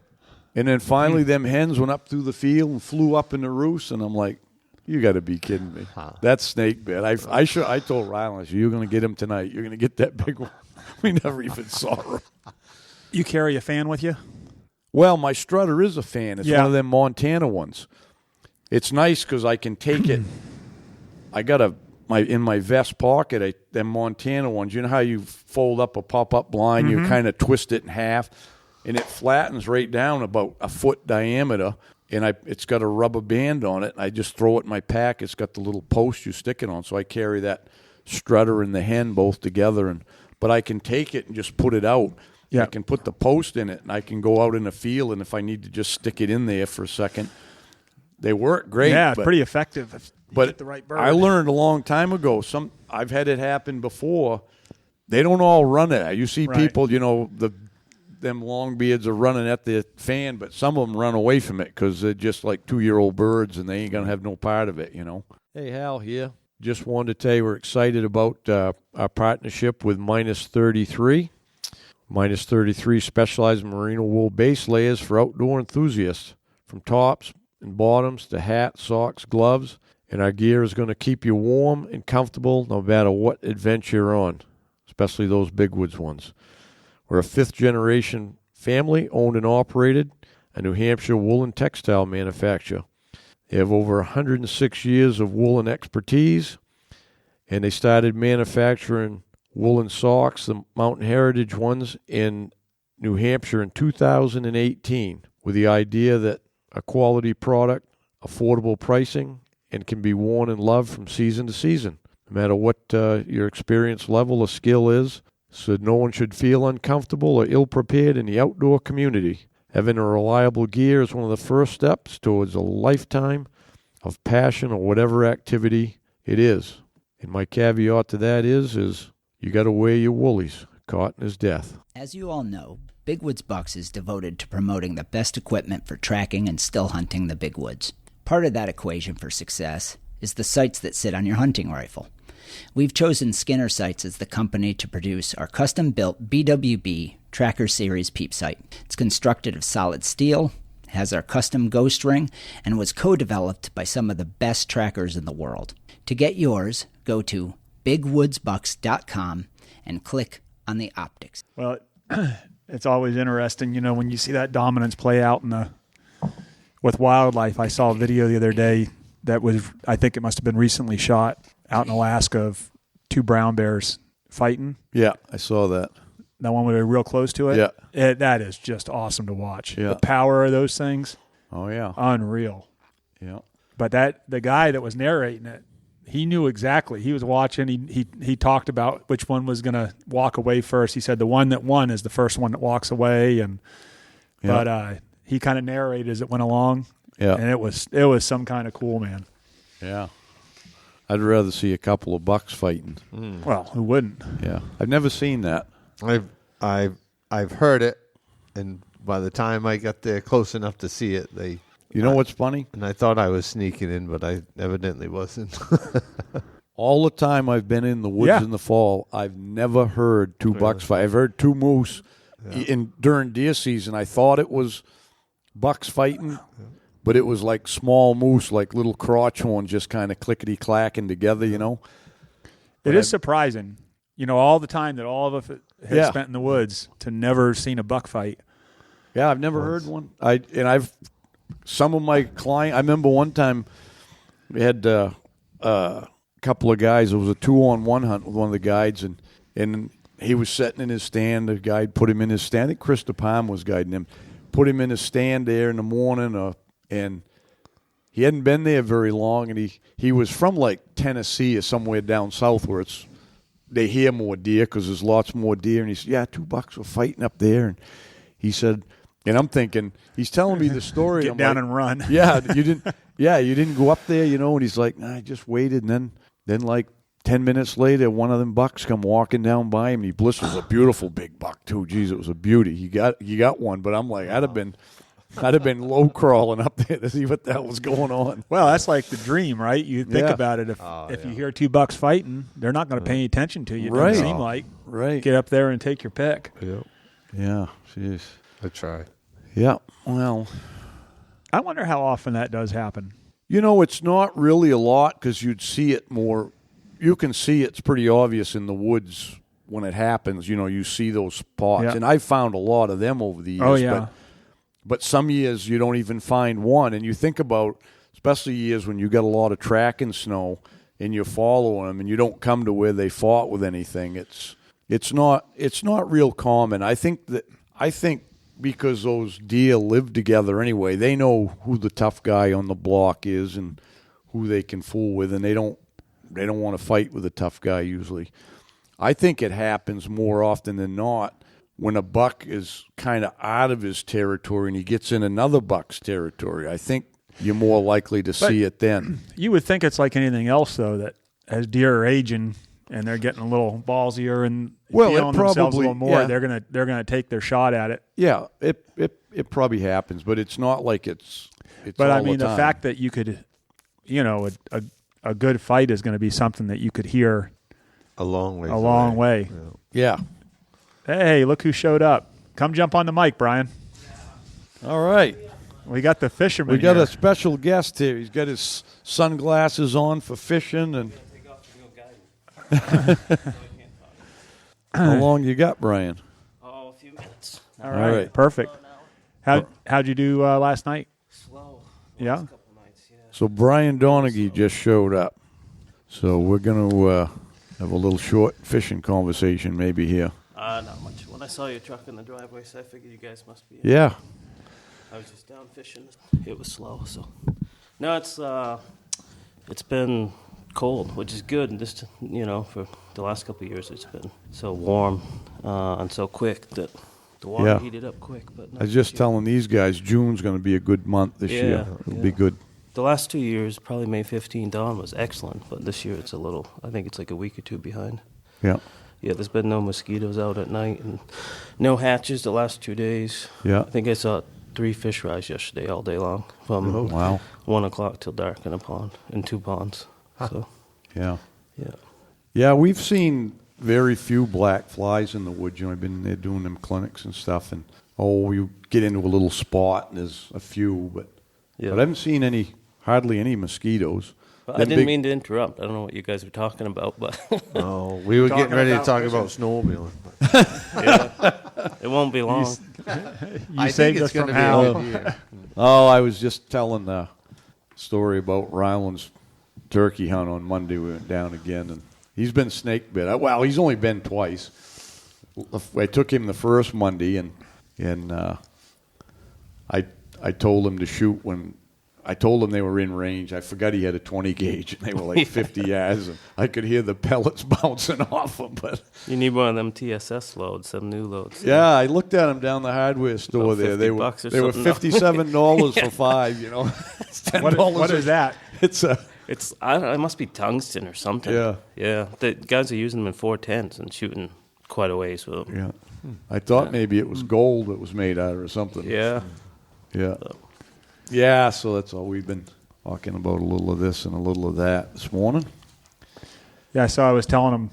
And then finally them hens went up through the field and flew up in the roost, and I'm like, you got to be kidding me. That snake bit. I told Rylan, I said, you're going to get him tonight. You're going to get that big one. We never even saw her. You carry a fan with you? Well, my strutter is a fan. It's one of them Montana ones. It's nice because I can take it. I got in my vest pocket, them Montana ones. You know how you fold up a pop-up blind? You kind of twist it in half, and it flattens right down about a foot diameter, and it's got a rubber band on it. I just throw it in my pack. It's got the little post you stick it on, so I carry that strutter and the hen both together. But I can take it and just put it out. Yeah. I can put the post in it, and I can go out in the field, and if I need to just stick it in there for a second. They work great. Yeah, it's pretty effective if you get the right bird. I learned a long time ago, I've had it happen before. They don't all run it. You see people, you know, them longbeards are running at the fan, but some of them run away from it because they're just like 2-year-old birds and they ain't going to have no part of it, you know. Hey, Hal here. Just wanted to tell you we're excited about our partnership with Minus 33. Minus 33 specialized merino wool base layers for outdoor enthusiasts, from tops and bottoms to hats, socks, gloves. And our gear is going to keep you warm and comfortable no matter what adventure you're on, especially those big woods ones. We're a fifth-generation family, owned and operated, a New Hampshire woolen textile manufacturer. They have over 106 years of woolen expertise, and they started manufacturing woolen socks, the Mountain Heritage ones, in New Hampshire in 2018, with the idea that a quality product, affordable pricing, and can be worn and loved from season to season, no matter what your experience level or skill is, so no one should feel uncomfortable or ill-prepared in the outdoor community. Having a reliable gear is one of the first steps towards a lifetime of passion or whatever activity it is. And my caveat to that is you got to wear your woolies. Cotton is death. As you all know, Big Woods Bucks is devoted to promoting the best equipment for tracking and still hunting the big woods. Part of that equation for success is the sights that sit on your hunting rifle. We've chosen Skinner Sights as the company to produce our custom-built BWB Tracker Series peep sight. It's constructed of solid steel, has our custom ghost ring, and was co-developed by some of the best trackers in the world. To get yours, go to bigwoodsbucks.com and click on the optics. Well, it's always interesting, you know, when you see that dominance play out with wildlife. I saw a video the other day that was, I think it must have been recently shot out in Alaska, of 2 brown bears fighting. Yeah, I saw that. That one where they're real close to it. Yeah. That is just awesome to watch. Yeah. The power of those things. Oh, yeah. Unreal. Yeah. But the guy that was narrating it, he knew exactly. He was watching. He talked about which one was going to walk away first. He said the one that won is the first one that walks away. But he kind of narrated as it went along. Yeah. And it was some kind of cool, man. Yeah. I'd rather see a couple of bucks fighting. Well, who wouldn't? Yeah. I've never seen that. I've heard it, and by the time I got there close enough to see it, You know what's funny? and I thought I was sneaking in, but I evidently wasn't. All the time I've been in the woods in the fall, I've never heard 2 bucks fight. I've heard 2 moose during deer season. I thought it was bucks fighting, but it was like small moose, like little crotch horns, just kind of clickety-clacking together, you know? It is surprising, you know, all the time that all of us have spent in the woods to never seen a buck fight. Yeah, I've never heard one. Some of my clients, I remember one time we had a couple of guys. It was a 2-on-1 hunt with one of the guides, and he was sitting in his stand. The guide put him in his stand. I think Chris DePalm was guiding him. Put him in his stand there in the morning, and he hadn't been there very long, and he was from like Tennessee or somewhere down south where they hear more deer because there's lots more deer. And he said, yeah, 2 bucks were fighting up there. And he said, and I'm thinking, he's telling me the story. Get I'm down like, and run. Yeah, you didn't go up there, you know. And he's like, nah, I just waited. And then like 10 minutes later, one of them bucks come walking down by him. And he blisters a beautiful big buck too. Jeez, it was a beauty. You got one, but I'm like, I'd have been low crawling up there to see what the hell was going on. Well, that's like the dream, right? You think about it. If you hear 2 bucks fighting, they're not going to pay any attention to you. It doesn't seem like. Right. Get up there and take your pick. Yep. Yeah. Jeez. I try. Yeah. Well, I wonder how often that does happen. you know, it's not really a lot because you'd see it more. You can see it's pretty obvious in the woods when it happens. You know, you see those spots. Yeah. And I've found a lot of them over the years. Oh, yeah. But some years you don't even find one. And you think about, especially years when you got a lot of tracking snow and you're following them and you don't come to where they fought with anything. It's not real common. I think because those deer live together anyway, they know who the tough guy on the block is and who they can fool with, and they don't want to fight with a tough guy usually. I think it happens more often than not when a buck is kind of out of his territory and he gets in another buck's territory. I think you're more likely to see it then. You would think it's like anything else, though, that as deer are aging, and they're getting a little ballsier and Well, feeling it themselves a probably- little more, yeah. they're gonna take their shot at it. Yeah, it probably happens, but it's not like it's But all I mean, the the time. fact that you could, a good fight is going to be something that you could hear A long way. a long way. Yeah. Hey, look who showed up! Come jump on the mic, Brian. All right. We got the fisherman. We got here. a special guest here. He's got his sunglasses on for fishing. And how long you got, Brian? Oh, a few minutes. All right, perfect. How'd you do last night? Slow. Yeah. Couple nights, yeah. So Brian Donaghy just showed up. So we're going to have a little short fishing conversation maybe here. Not much. When I saw your truck in the driveway, so I figured you guys must be. Yeah. I was just down fishing. It was slow, so. No, it's been cold, which is good. And just for the last couple of years, it's been so warm and so quick that the water Yeah. heated up quick. But I was just telling these guys June's going to be a good month this year. It'll be good. The last 2 years, probably May 15th on was excellent, but this year it's a little. I think it's like a week or two behind. Yeah. Yeah, there's been no mosquitoes out at night and no hatches the last 2 days. Yeah. I think I saw 3 fish rise yesterday all day long from Wow. 1 o'clock till dark in a pond, in 2 ponds. So, Yeah. yeah. Yeah, we've seen very few black flies in the woods. I've been there doing them clinics and stuff, and you get into a little spot and there's a few, but Yeah. I haven't seen hardly any mosquitoes. I didn't mean to interrupt. I don't know what you guys were talking about, but Oh, we were getting ready to talk about snowmobiling. yeah, it won't be long. You saved us from Hal. Oh, I was just telling the story about Ryland's turkey hunt on Monday. We went down again, and he's been snake bit. Well, he's only been twice. I took him the first Monday, and I told him to shoot when I told him they were in range. I forgot he had a 20 gauge, and they were like 50 yards, and I could hear the pellets bouncing off him. But You need one of them TSS loads, some new loads. yeah, I looked at them down the hardware store About there. They were $50 or they were something. $57 for 5. It's $10. What is that? It's a I don't know, it must be tungsten or something. Yeah. Yeah. The guys are using them in 410s and shooting quite a ways with them. yeah. I thought maybe it was gold it was made out of or something. Yeah. Yeah. Yeah, so that's all we've been talking about, a little of this and a little of that this morning. Yeah, so I was telling him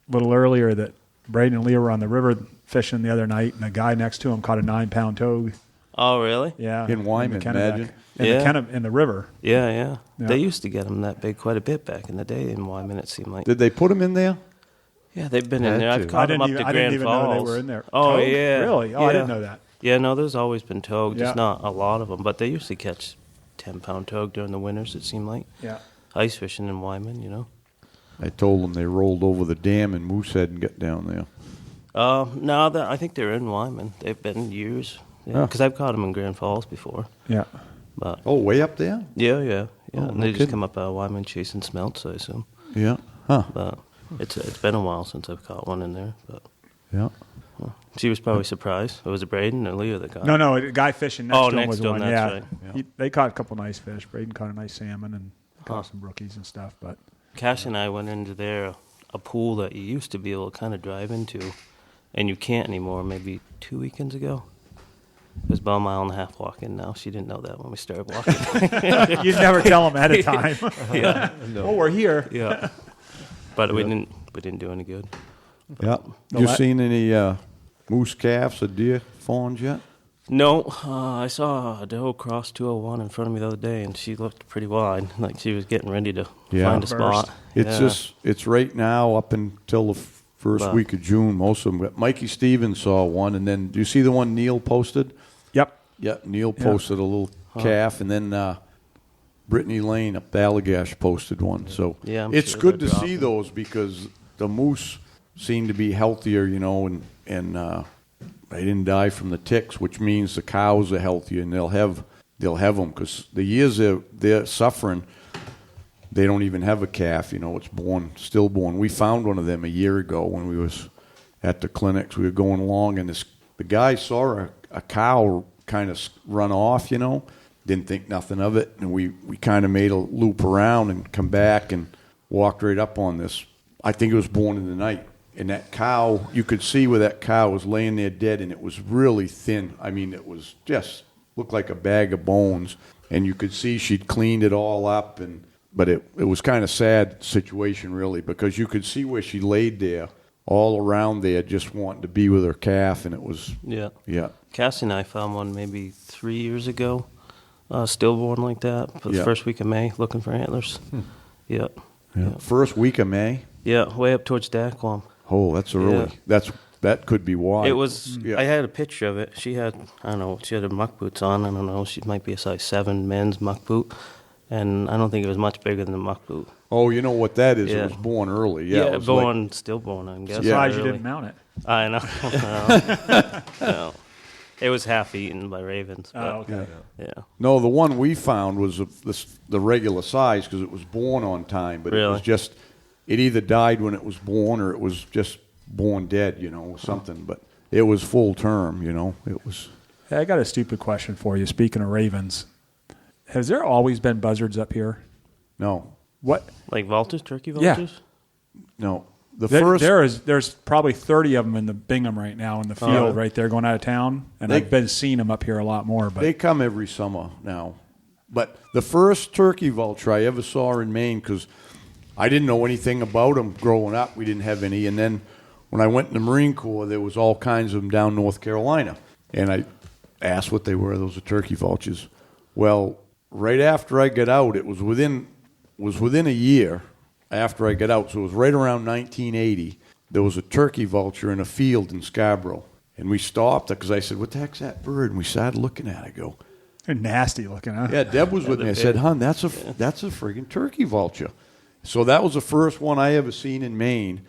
a little earlier that Braden and Leah were on the river fishing the other night, and a guy next to him caught a 9-pound toad. Oh, really? Yeah, In Wyman, the Kennebec. imagine. In the river. Yeah, yeah. Yeah. They used to get them that big quite a bit back in the day in Wyman, it seemed like. Did they put them in there? Yeah, they've been in Had there. to. I've caught them up to I Grand didn't even know they Falls. were in there. Oh, Toad? yeah. Really? Oh, yeah. I didn't know that. Yeah, no, there's always been toad, just Yeah. not a lot of them. But they used to catch 10-pound toad during the winters, it seemed like. Yeah. Ice fishing in Wyman, I told them they rolled over the dam in Moosehead and got down there. No, I think they're in Wyman. They've been years. Huh. Because I've caught them in Grand Falls before. Yeah. But Oh, way up there? yeah. Oh, And no they just kidding. come up out of Wyman chasing smelts, I assume. Yeah. Huh. But it's been a while since I've caught one in there. But Yeah. she was probably surprised. It was a Braden or Leah that got it. No, the guy fishing next Oh, to him next was to him, one. that's Yeah. right. They caught a couple nice fish. Braden caught a nice salmon and caught Huh. some brookies and stuff. But Cash and I went into there, a pool that you used to be able to kind of drive into, and you can't anymore, maybe 2 weekends ago. It was about a mile and a half walk in now. She didn't know that when we started walking. you'd never tell them ahead of time. yeah, Oh, we're here. yeah. But we didn't do any good. Yeah. The You la- seen any moose calves or deer fawns yet? No, I saw a doe cross 201 in front of me the other day, and she looked pretty wide, like she was getting ready to Yeah. find a spot. It's right now up until the first But- week of June, most of them. But Mikey Stevens saw one, and then do you see the one Neil posted? Yep. Yeah, Neil posted a little calf, and then Brittany Lane up Allagash posted one. So Yeah, I'm it's sure good to they're see dropping. those because the moose seem to be healthier, and they didn't die from the ticks, which means the cows are healthier, and they'll have them because the years they're suffering. They don't even have a calf, it's stillborn. We found one of them a year ago when we was at the clinics. We were going along, and the guy saw a cow kind of run off, didn't think nothing of it, and we kind of made a loop around and come back and walked right up on this. I think it was born in the night. And that cow, you could see where that cow was laying there dead, and it was really thin. I mean, it was just looked like a bag of bones. And you could see she'd cleaned it all up. But it was kind of sad situation, really, because you could see where she laid there, all around there, just wanting to be with her calf. And it was, Yeah. yeah. Cassie and I found one maybe 3 years ago, stillborn like that, for the Yeah. first week of May, looking for antlers. Yeah. Yeah. First week of May. Yeah, way up towards Daquam. Oh, that's early. Yeah. That could be why. It was. Yeah. I had a picture of it. She had, I don't know, she had her muck boots on. I don't know. She might be a size 7 men's muck boot, and I don't think it was much bigger than the muck boot. Oh, you know what that is? Yeah. It was born early. Yeah, it was born, stillborn. I'm guessing. Surprised you early. didn't mount it. I know. No. It was half eaten by ravens. But, Oh, okay. Yeah. No, the one we found was the regular size because it was born on time, but it Really? was just it either died when it was born or it was just born dead, or something. But it was full term, It was. Hey, I got a stupid question for you. Speaking of ravens, has there always been buzzards up here? No, What? Like vultures, turkey Yeah. vultures? no. The There, first there's probably 30 of them in the Bingham right now in the field right there going out of town, and They- I've been seeing them up here a lot more. But they come every summer now. But the first turkey vulture I ever saw in Maine, because I didn't know anything about them growing up. We didn't have any. And then when I went in the Marine Corps, there was all kinds of them down North Carolina. And I asked what they were. Those are turkey vultures. Well, right after I got out, it was within a year after I got out. So it was right around 1980. There was a turkey vulture in a field in Scarborough. And we stopped because I said, what the heck's that bird? And we started looking at it. I go, they're nasty looking, huh? yeah, Deb was with me. I said, "Hun, that's a friggin' turkey vulture." So that was the first one I ever seen in Maine.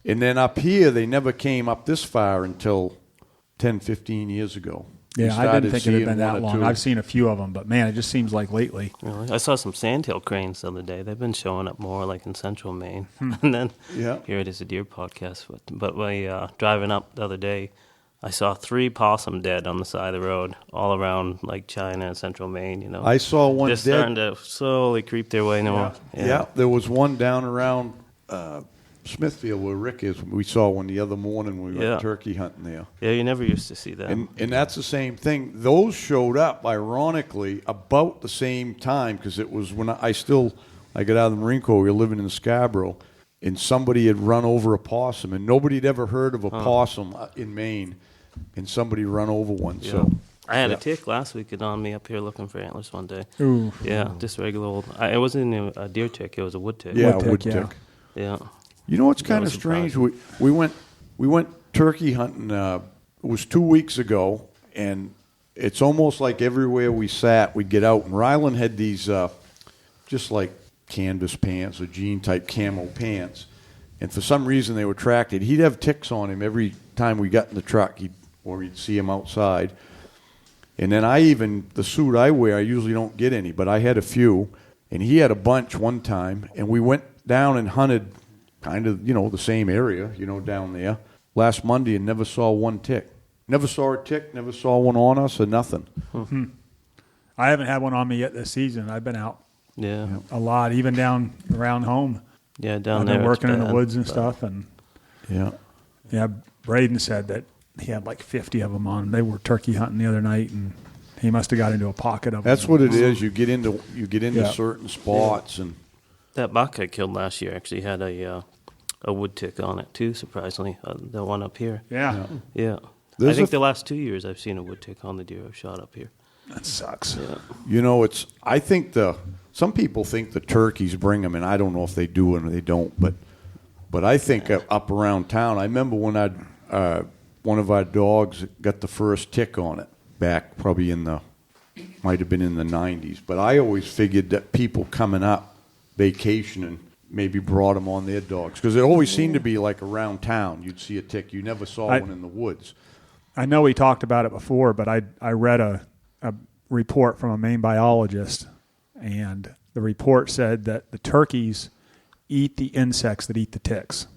And then up here, they never came up this far until 10, 15 years ago. We Yeah, I started didn't think it had seeing been that one or long. two. I've seen a few of them, but man, it just seems like lately. Really? I saw some sandhill cranes the other day. They've been showing up more like in central Maine. And then Yeah. here it is, a deer podcast. But driving up the other day, I saw 3 possum dead on the side of the road, all around like China and central Maine. I saw one They're starting dead. to slowly creep their way north. Yeah, there was one down around Smithfield where Rick is. We saw one the other morning when we went turkey hunting there. Yeah, you never used to see that. And that's the same thing. Those showed up, ironically, about the same time because it was when I got out of the Marine Corps. We were living in Scarborough, and somebody had run over a possum, and nobody had ever heard of a possum in Maine, and somebody run over one. Yeah. So I had a tick last week on me up here looking for antlers one day. Ooh. Yeah, just regular old. It wasn't a deer tick; it was a wood tick. yeah, Wood wood tick, yeah. tick. Yeah. You know what's kind of was strange? We went turkey hunting. It was 2 weeks ago, and it's almost like everywhere we sat, we'd get out, and Ryland had these just like canvas pants or jean type camo pants, and for some reason they were tracted. He'd have ticks on him every time we got in the truck, or you'd see him outside. And then the suit I wear, I usually don't get any, but I had a few, and he had a bunch one time, and we went down and hunted kind of, the same area, down there, last Monday and never saw one tick. Never saw a tick, never saw one on us or nothing. I haven't had one on me yet this season. I've been out Yeah. a lot, even down around home. Yeah, down I've there. been working it's in the bad, woods and but- stuff, and Yeah. Braden said that he had like 50 of them on. They were turkey hunting the other night, and he must have got into a pocket of them. That's what it is. You get into Yeah. certain spots and That buck I killed last year actually had a wood tick on it too. Surprisingly, the one up here. Yeah, Yeah. There's I think a- the last 2 years I've seen a wood tick on the deer I've shot up here. that sucks. Yeah. I think some people think the turkeys bring them, and I don't know if they do and they don't, but I think up around town, I remember when one of our dogs got the first tick on it back probably might have been in the 90s, but I always figured that people coming up vacationing maybe brought them on their dogs because it always seemed to be like around town you'd see a tick. You never saw one in the woods. I know we talked about it before, but I read a report from a Maine biologist, and the report said that the turkeys eat the insects that eat the ticks.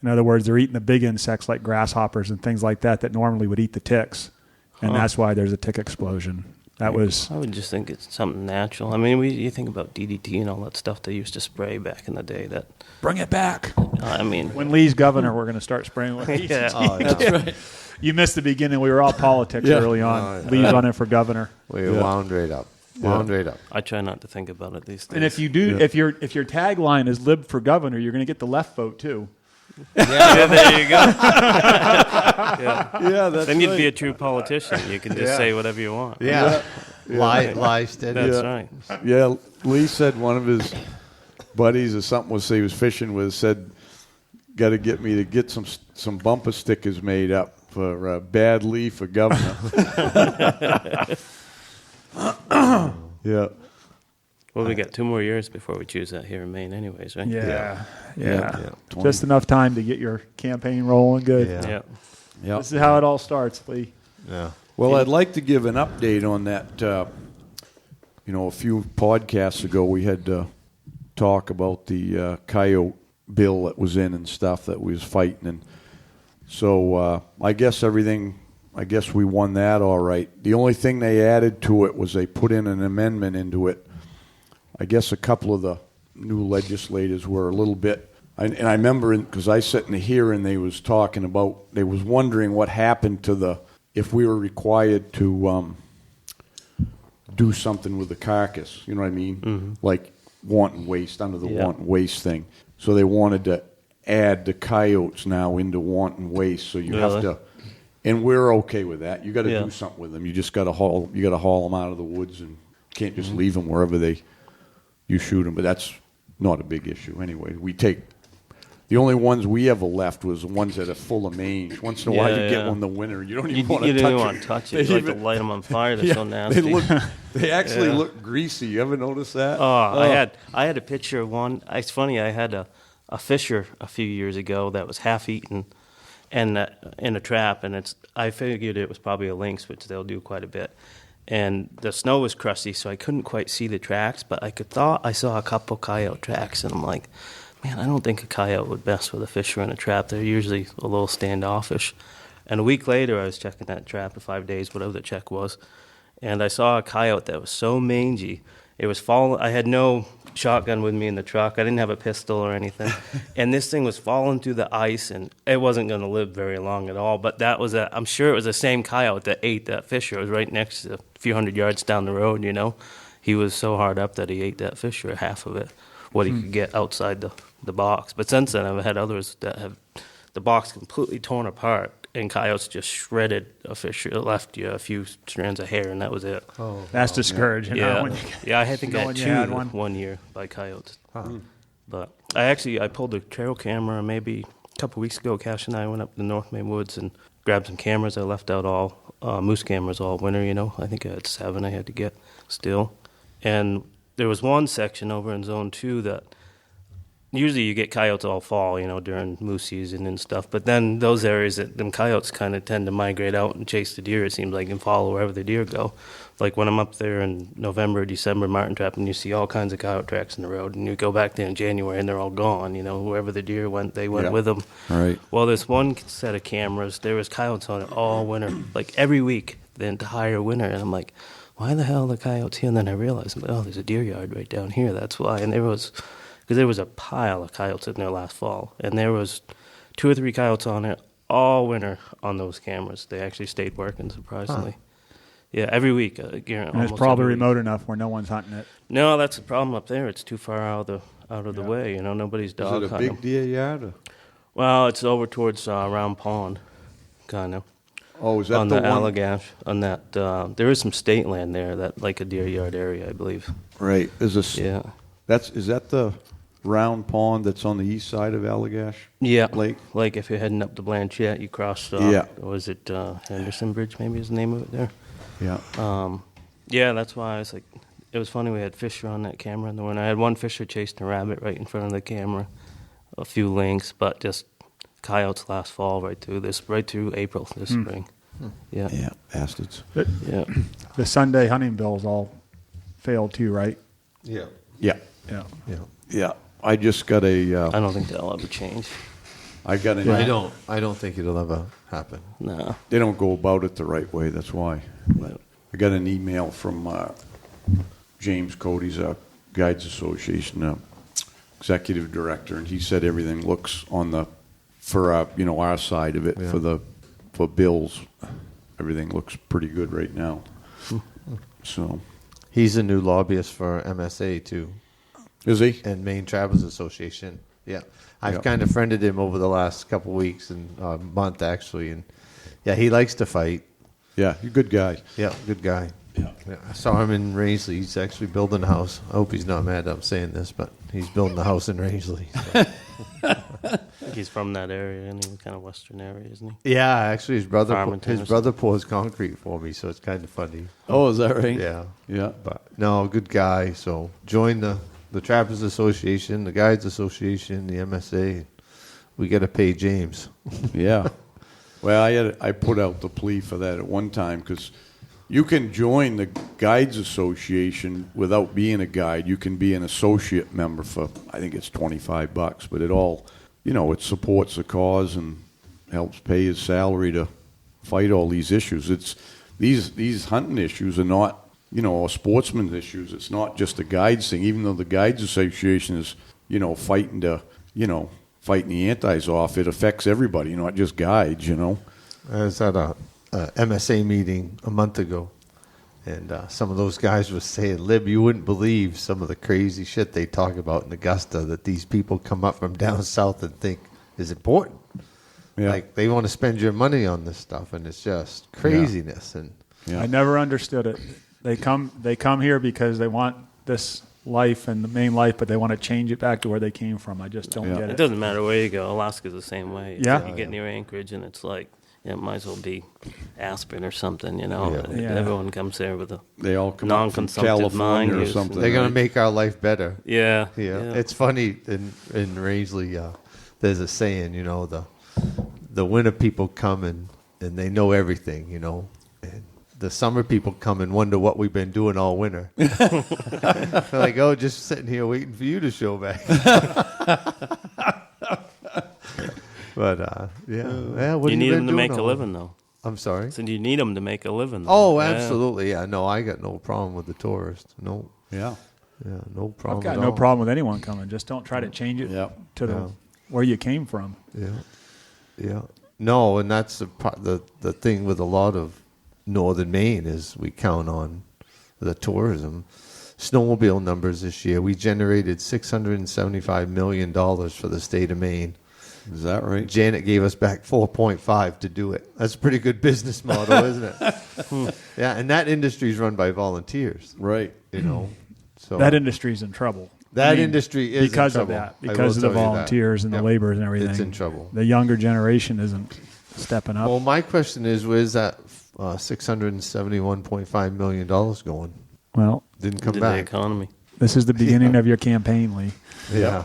In other words, they're eating the big insects like grasshoppers and things like that normally would eat the ticks, and that's why there's a tick explosion. That was I would just think it's something natural. I mean, you think about DDT and all that stuff they used to spray back in the day. That bring it back. I mean, When Lee's governor, we're going to start spraying with DDT. yeah. Oh, that's right. You missed the beginning. We were all politics early on. Oh, yeah. Lee's running for governor. We wound right up. Wound right up. I try not to think about it these days. And if you do, if your tagline is "Lib for Governor," you're going to get the left vote too. yeah, there you go. Yeah, that's Then you'd right. be a true politician. You can just say whatever you want. Yeah. Lie steady. That's right. Yeah, Lee said one of his buddies or something was he was fishing with said, "Got to get me to get some bumper stickers made up for Bad Lee for governor." Yeah. Well, we got 2 more years before we choose that here in Maine, anyways, right? Yeah. Yeah. Just enough time to get your campaign rolling good. Yeah. Yeah. This is how it all starts, Lee. Yeah. Well, I'd like to give an update on that. A few podcasts ago, we had to talk about the coyote bill that was in and stuff that we was fighting. And so I guess we won that all right. The only thing they added to it was they put in an amendment into it. I guess a couple of the new legislators were a little bit, and I remember because I sat in the hearing, they was talking about, they was wondering what happened to if we were required to do something with the carcass, you know what I mean? Mm-hmm. Like wanton waste, under the wanton waste thing. So they wanted to add the coyotes now into wanton waste, so you have to, and we're okay with that. You got to do something with them. You just got to haul them out of the woods, and can't just leave them wherever you shoot them. But that's not a big issue anyway. The only ones we ever left was the ones that are full of mange. Once in a while, you get one in the winter. You don't even want to touch it. You don't even want to touch it. You like to light them on fire. They're so nasty. They actually look greasy. You ever notice that? I had a picture of one. It's funny. I had a fisher a few years ago that was half eaten, and in a trap. And I figured it was probably a lynx, which they'll do quite a bit. And the snow was crusty, so I couldn't quite see the tracks, but I thought I saw a couple coyote tracks, and I'm like, man, I don't think a coyote would mess with a fisher in a trap. They're usually a little standoffish. And a week later, I was checking that trap, or 5 days, whatever the check was, and I saw a coyote that was so mangy. It was falling. I had no shotgun with me in the truck. I didn't have a pistol or anything. And this thing was falling through the ice, and it wasn't going to live very long at all. But I'm sure it was the same coyote that ate that fisher. It was right next to a few hundred yards down the road, you know. He was so hard up that he ate that fisher, half of it, what he could get outside the box. But since then, I've had others that have the box completely torn apart, and coyotes just shredded a fish. It left you a few strands of hair, and that was it. Oh, that's discouraging. Yeah, I think I had two one year by coyotes. Huh. But I pulled a trail camera maybe a couple weeks ago. Cash and I went up to the North Main Woods and grabbed some cameras. I left out all moose cameras all winter, you know. I think I had 7 I had to get still. And there was one section over in Zone 2 that usually you get coyotes all fall, you know, during moose season and stuff. But then those areas, them coyotes kind of tend to migrate out and chase the deer, it seems like, and follow wherever the deer go. Like when I'm up there in November, December, martin trapping, you see all kinds of coyote tracks in the road. And you go back there in January and they're all gone, you know, wherever the deer went, they went with them. Right. Well, this one set of cameras, there was coyotes on it all winter, like every week, the entire winter. And I'm like, why the hell are the coyotes here? And then I realized, oh, there's a deer yard right down here. That's why. And there was a pile of coyotes in there last fall, and there was 2 or 3 coyotes on it all winter on those cameras. They actually stayed working, surprisingly. Huh. Yeah, every week. And it's probably remote enough where no one's hunting it. No, that's the problem up there. It's too far out of the way. You know, nobody's dog hunting. Is it a big deer yard? Or? Well, it's over towards Round Pond, kind of. Oh, is that on the one? Allagash, on that, there is some state land there, that like a deer yard area, I believe. Right. Is that the round pond that's on the east side of Allagash Lake? Like if you're heading up to Blanchette, you cross, was it Henderson Bridge, maybe is the name of it there? Yeah. That's why I was like, it was funny, we had fisher on that camera in the winter. I had one fisher chasing a rabbit right in front of the camera, a few lynx, but just coyotes last fall right through April this spring. Yeah, bastards. The Sunday hunting bills all failed too, right? Yeah. I just got I don't think that'll ever change. I don't think it'll ever happen. No. They don't go about it the right way. That's why. I got an email from James Cody's Guides Association executive director, and he said everything looks for our side of it for bills. Everything looks pretty good right now. So He's a new lobbyist for MSA too. is he? And Maine Travelers Association. Yeah. I've kind of friended him over the last couple of weeks and month actually, and yeah, he likes to fight. Yeah, you're a good guy. Yeah, good guy. Yeah. I saw him in Rangeley. He's actually building a house. I hope he's not mad that I'm saying this, but he's building a house in Rangeley. So. I think he's from that area, and he's kind of western area, isn't he? Yeah, actually, his brother Farmington pours concrete for me, so it's kind of funny. Oh, is that right? Yeah, Yeah. but no, good guy. So join the Trappers Association, the Guides Association, the MSA. We got to pay James. Yeah. Well, I put out the plea for that at one time because you can join the Guides Association without being a guide. You can be an associate member for, I think it's $25, but it all, it supports the cause and helps pay his salary to fight all these issues. It's these hunting issues are not, sportsman's issues. It's not just a guides thing, even though the Guides Association is, fighting to, fighting the antis off. It affects everybody, not just guides, I was at a MSA meeting a month ago, and some of those guys were saying, Lib, you wouldn't believe some of the crazy shit they talk about in Augusta that these people come up from down south and think is important. Yeah. Like, they want to spend your money on this stuff, and it's just craziness. And Yeah. I never understood it. They come here because they want this life and the main life, but they want to change it back to where they came from. I just don't get It it. doesn't matter where you go. Alaska's the same way. Yeah. You get near Anchorage, and it's like, it might as well be Aspen or something, Yeah. Everyone comes there with a They all come up from non-consumptive California mind or use. something. they're going right? to make our life better. Yeah. Yeah. It's funny in Rangeley, there's a saying, the winter people come and they know everything, and the summer people come and wonder what we've been doing all winter. They're like, oh, just sitting here waiting for you to show back. But yeah, what You have need been them to doing make a all living, winter? though. I'm sorry. So you need them to make a living, though. Oh, Yeah. absolutely. Yeah, no, I got no problem with the tourists. No, Yeah. yeah, no problem. I've got at no all. problem with anyone coming. Just don't try to change it Yeah. to where you came from. Yeah, yeah. No, and that's the thing with a lot of northern Maine is we count on the tourism. Snowmobile numbers this year, we generated $675 million for the state of Maine. Is that right? Janet gave us back 4.5 to do it. That's a pretty good business model, isn't it? Yeah, and that industry is run by volunteers. Right. So That industry's in trouble. That I mean, industry is because in of trouble. that, I will because of the tell you that. volunteers and the Yep. laborers and everything. It's in trouble. The younger generation isn't stepping up. Well, my question is, where's that $671.5 million going? Well, Didn't come Into the back. economy. this is the beginning of your campaign, Lee. Yeah.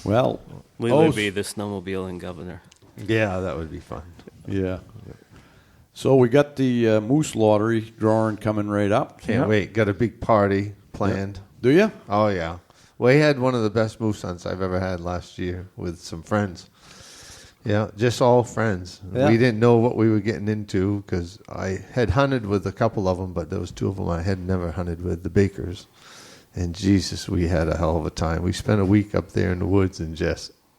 Well, We would be the snowmobiling governor. Yeah, that would be fun. yeah. So we got the moose lottery drawing coming right up. Can't wait. Got a big party planned. Do you? Oh, yeah. We had one of the best moose hunts I've ever had last year with some friends. Yeah, just all friends. Yeah. We didn't know what we were getting into because I had hunted with a couple of them, but there was two of them I had never hunted with, the Bakers. And Jesus, we had a hell of a time. We spent a week up there in the woods and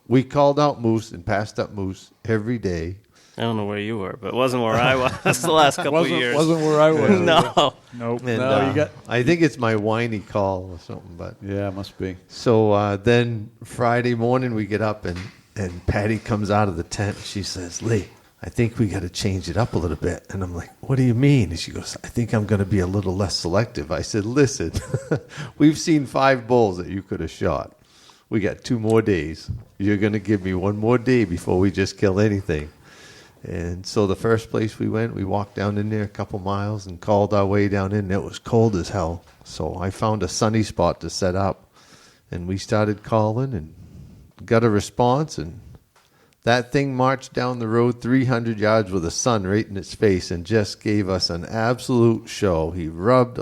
we called out moose and passed up moose every day. I don't know where you were, but it wasn't where I was the last couple of years. Wasn't where I was. No. Nope. And, No, you got- I think it's my whiny call or something, but Yeah, must be. so then Friday morning we get up and Patty comes out of the tent. She says, Lee, I think we got to change it up a little bit. And I'm like, what do you mean? And she goes, I think I'm going to be a little less selective. I said, listen, we've seen 5 bulls that you could have shot. We got 2 more days. You're going to give me 1 more day before we just kill anything. And so the first place we went, we walked down in there a couple miles and called our way down in. It was cold as hell. So I found a sunny spot to set up. And we started calling and got a response. And that thing marched down the road 300 yards with the sun right in its face and just gave us an absolute show. He rubbed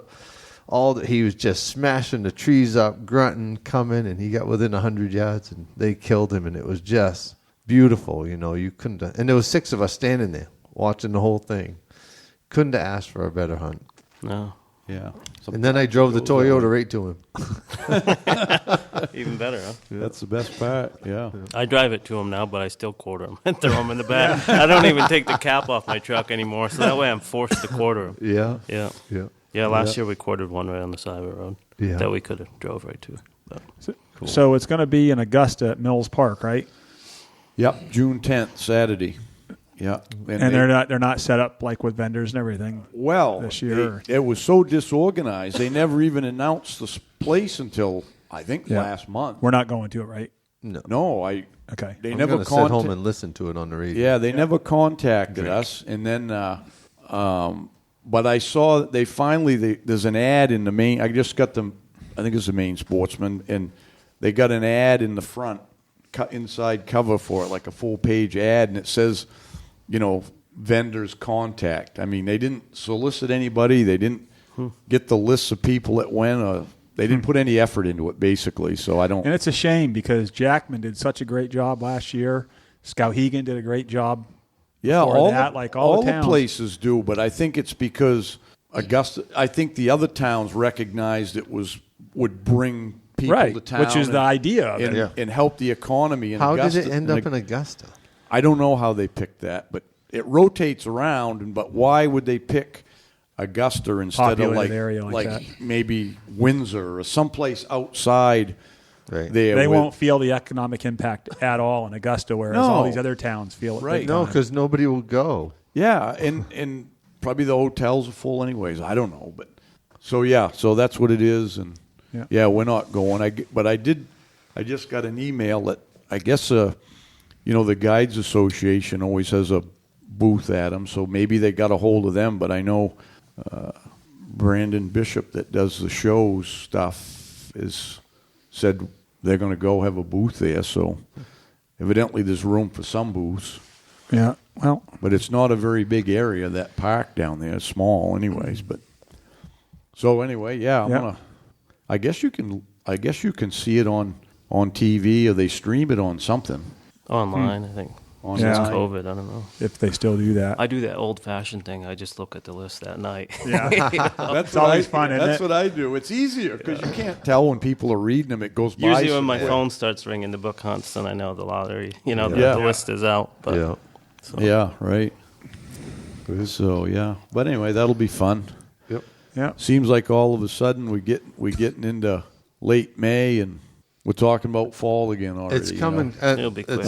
he was just smashing the trees up, grunting, coming, and he got within 100 yards and they killed him. And it was just beautiful, you couldn't, and there was 6 of us standing there watching the whole thing. Couldn't have asked for a better hunt. No. Yeah. And then I drove the Toyota right to him. Even better, huh? That's the best part. Yeah. I drive it to him now, but I still quarter him and throw him in the back. I don't even take the cap off my truck anymore, so that way I'm forced to quarter him. Yeah. Yeah. Yeah. Yeah, last year we quartered one right on the side of the road that we could have drove right to. But. So it's going to be in Augusta at Mills Park, right? Yep. June 10th, Saturday. Yeah. And they're not set up like with vendors and everything. Well, this year. It was so disorganized. They never even announced the place until I think last month. We're not going to it, right? No, Okay. They I'm never going to sit home and listen to it on the radio. Yeah, they never contacted us, and then, but I saw that they finally there's an ad in the main. I just got them. I think it's the Main Sportsman, and they got an ad in the front, inside cover for it, like a full page ad, and it says, vendors contact. I mean, they didn't solicit anybody. They didn't get the lists of people that went. They didn't put any effort into it, basically. So I don't. And it's a shame because Jackman did such a great job last year. Skowhegan did a great job. Yeah, all the places do, but I think it's because Augusta. I think the other towns recognized it would bring people to town, which is the idea of it. And help the economy. How did it end up in Augusta? I don't know how they picked that, but it rotates around. But why would they pick Augusta instead of like maybe Windsor or someplace outside? Right. They won't feel the economic impact at all in Augusta, whereas all these other towns feel it. Right. No, because nobody will go. Yeah, and probably the hotels are full anyways. I don't know, but so that's what it is, and we're not going. I just got an email that I guess the Guides Association always has a booth at them, so maybe they got a hold of them. But I know Brandon Bishop that does the shows stuff said they're going to go have a booth there, so evidently there's room for some booths. Yeah, well, but it's not a very big area. That park down there is small, anyways. But so anyway, I'm gonna. I guess you can see it on TV, or they stream it on something online. I think. Since COVID, I don't know if they still do that. I do that old-fashioned thing. I just look at the list that night. Yeah, that's always fun. That's what I do. It's easier because you can't tell when people are reading them. It goes by. Usually, when my phone starts ringing the book hunts, then I know the lottery. The list is out. But, Yeah, right. So but anyway, that'll be fun. Yep. Yeah. Seems like all of a sudden we getting into late May and we're talking about fall again already. It's coming. It'll be quick.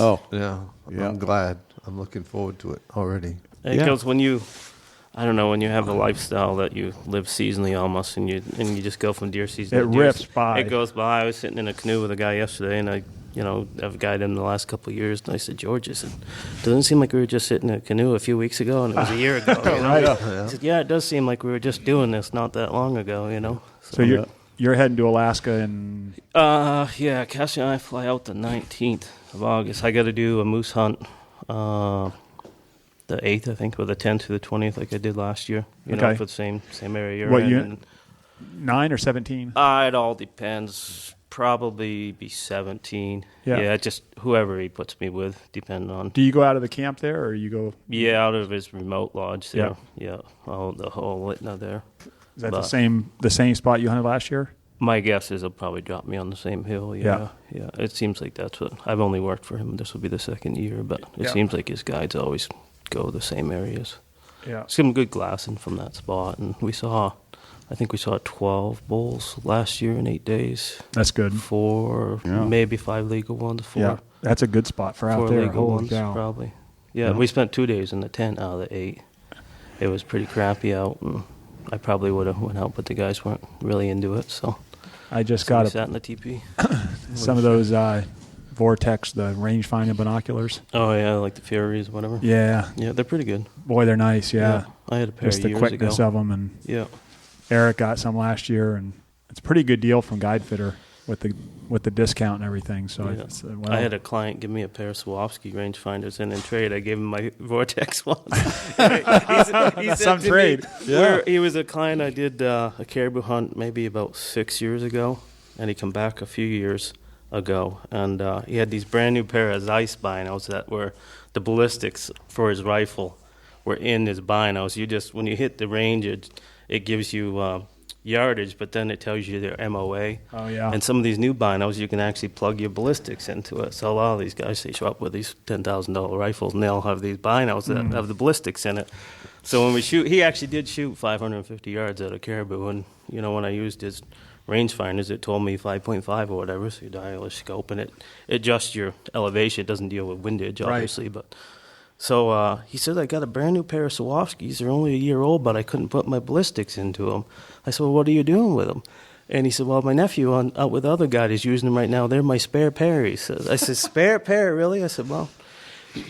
I'm glad. I'm looking forward to it already. It goes when you have a lifestyle that you live seasonally almost, and you just go from deer season. It rips by. It goes by. I was sitting in a canoe with a guy yesterday, and I've guided him the last couple of years, and I said, George, doesn't seem like we were just sitting in a canoe a few weeks ago, and it was a year ago. Right. I said, it does seem like we were just doing this not that long ago. So you're heading to Alaska and Cassie and I fly out the 19th of August. I got to do a moose hunt the 8th, I think, or the 10th to the 20th, like I did last year. For the same area you're in. 9 or 17? It all depends. Probably be 17. Yeah, just whoever he puts me with, depending on. Do you go out of the camp there, or you go? Yeah, out of his remote lodge there. Yeah, the whole Litna there. Is that the same spot you hunted last year? My guess is he'll probably drop me on the same hill. Yeah. It seems like that's what I've only worked for him. This will be the second year, but it seems like his guides always go the same areas. Yeah, some good glassing from that spot, and I think we saw 12 bulls last year in 8 days. That's good. 4, maybe 5 legal ones. 4. Yeah, that's a good spot for out there. 4 legal ones, probably. Yeah, we spent 2 days in the tent out of the 8. It was pretty crappy out, and I probably would have went out, but the guys weren't really into it. So I just sat in the teepee. Some of those Vortex, the range finding binoculars. Oh yeah, like the Furies, whatever. Yeah, they're pretty good. Boy, they're nice. Yeah, I had a pair just years the quickness ago. of them, and yeah. Eric got some last year, and it's a pretty good deal from Guidefitter with the discount and everything. So I had a client give me a pair of Swarovski rangefinders, and in trade, I gave him my Vortex ones. he said some trade. He was a client I did a caribou hunt maybe about 6 years ago, and he come back a few years ago, and he had these brand new pair of Zeiss binos that were the ballistics for his rifle were in his binos. You just, when you hit the range, it gives you yardage, but then it tells you their MOA. Oh, yeah. And some of these new binos, you can actually plug your ballistics into it. So a lot of these guys, they show up with these $10,000 rifles, and they'll have these binos that have the ballistics in it. So when we shoot, he actually did shoot 550 yards at a caribou, and, you know, when I used his rangefinders, it told me 5.5 or whatever, so you dial a scope, and it adjusts your elevation. It doesn't deal with windage, obviously, but... So he said, I got a brand new pair of Swarovskis. They're only a year old, but I couldn't put my ballistics into them. I said, well, what are you doing with them? And he said, well, my nephew out with the other guy is using them right now. They're my spare pair, he said. I said, spare pair, really? I said, well,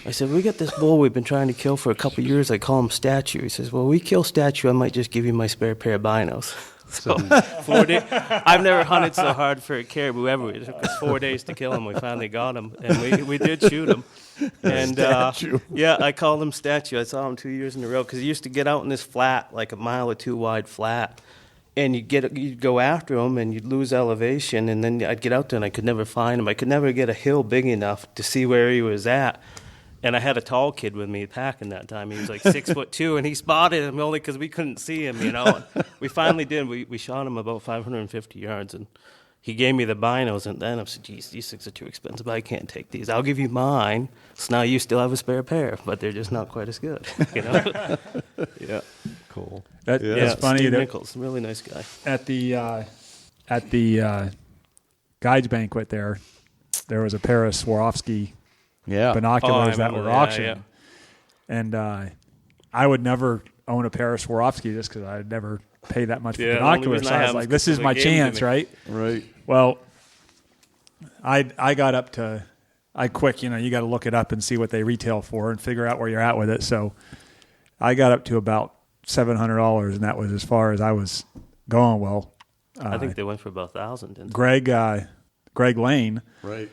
we got this bull we've been trying to kill for a couple of years. I call him Statue. He says, well, we kill Statue, I might just give you my spare pair of binos. So 4 days. I've never hunted so hard for a caribou ever. It took us 4 days to kill him. We finally got him, and we did shoot him. And yeah, I called him Statue. I saw him 2 years in a row because he used to get out in this flat, like a mile or two wide flat, and you'd go after him and you'd lose elevation, and then I'd get out there and I could never find him. I could never get a hill big enough to see where he was at. And I had a tall kid with me packing that time. He was like 6'2", and he spotted him only because we couldn't see him, you know. And we finally did. We shot him about 550 yards, and he gave me the binos. And then I said, geez, these things are too expensive. I can't take these. I'll give you mine. So now you still have a spare pair, but they're just not quite as good, you know. Yeah. Cool. That's funny. Steve Nichols, really nice guy. At the guides banquet there was a pair of Swarovski binoculars that were auctioned. Yeah. And I would never own a pair of Swarovski just because I'd never pay that much for binoculars. So I was like, this is my chance, right? Right. Well, I got up to, you got to look it up and see what they retail for and figure out where you're at with it. So I got up to about $700, and that was as far as I was going. Well, I think they went for about $1,000. Didn't they? Greg Lane, right,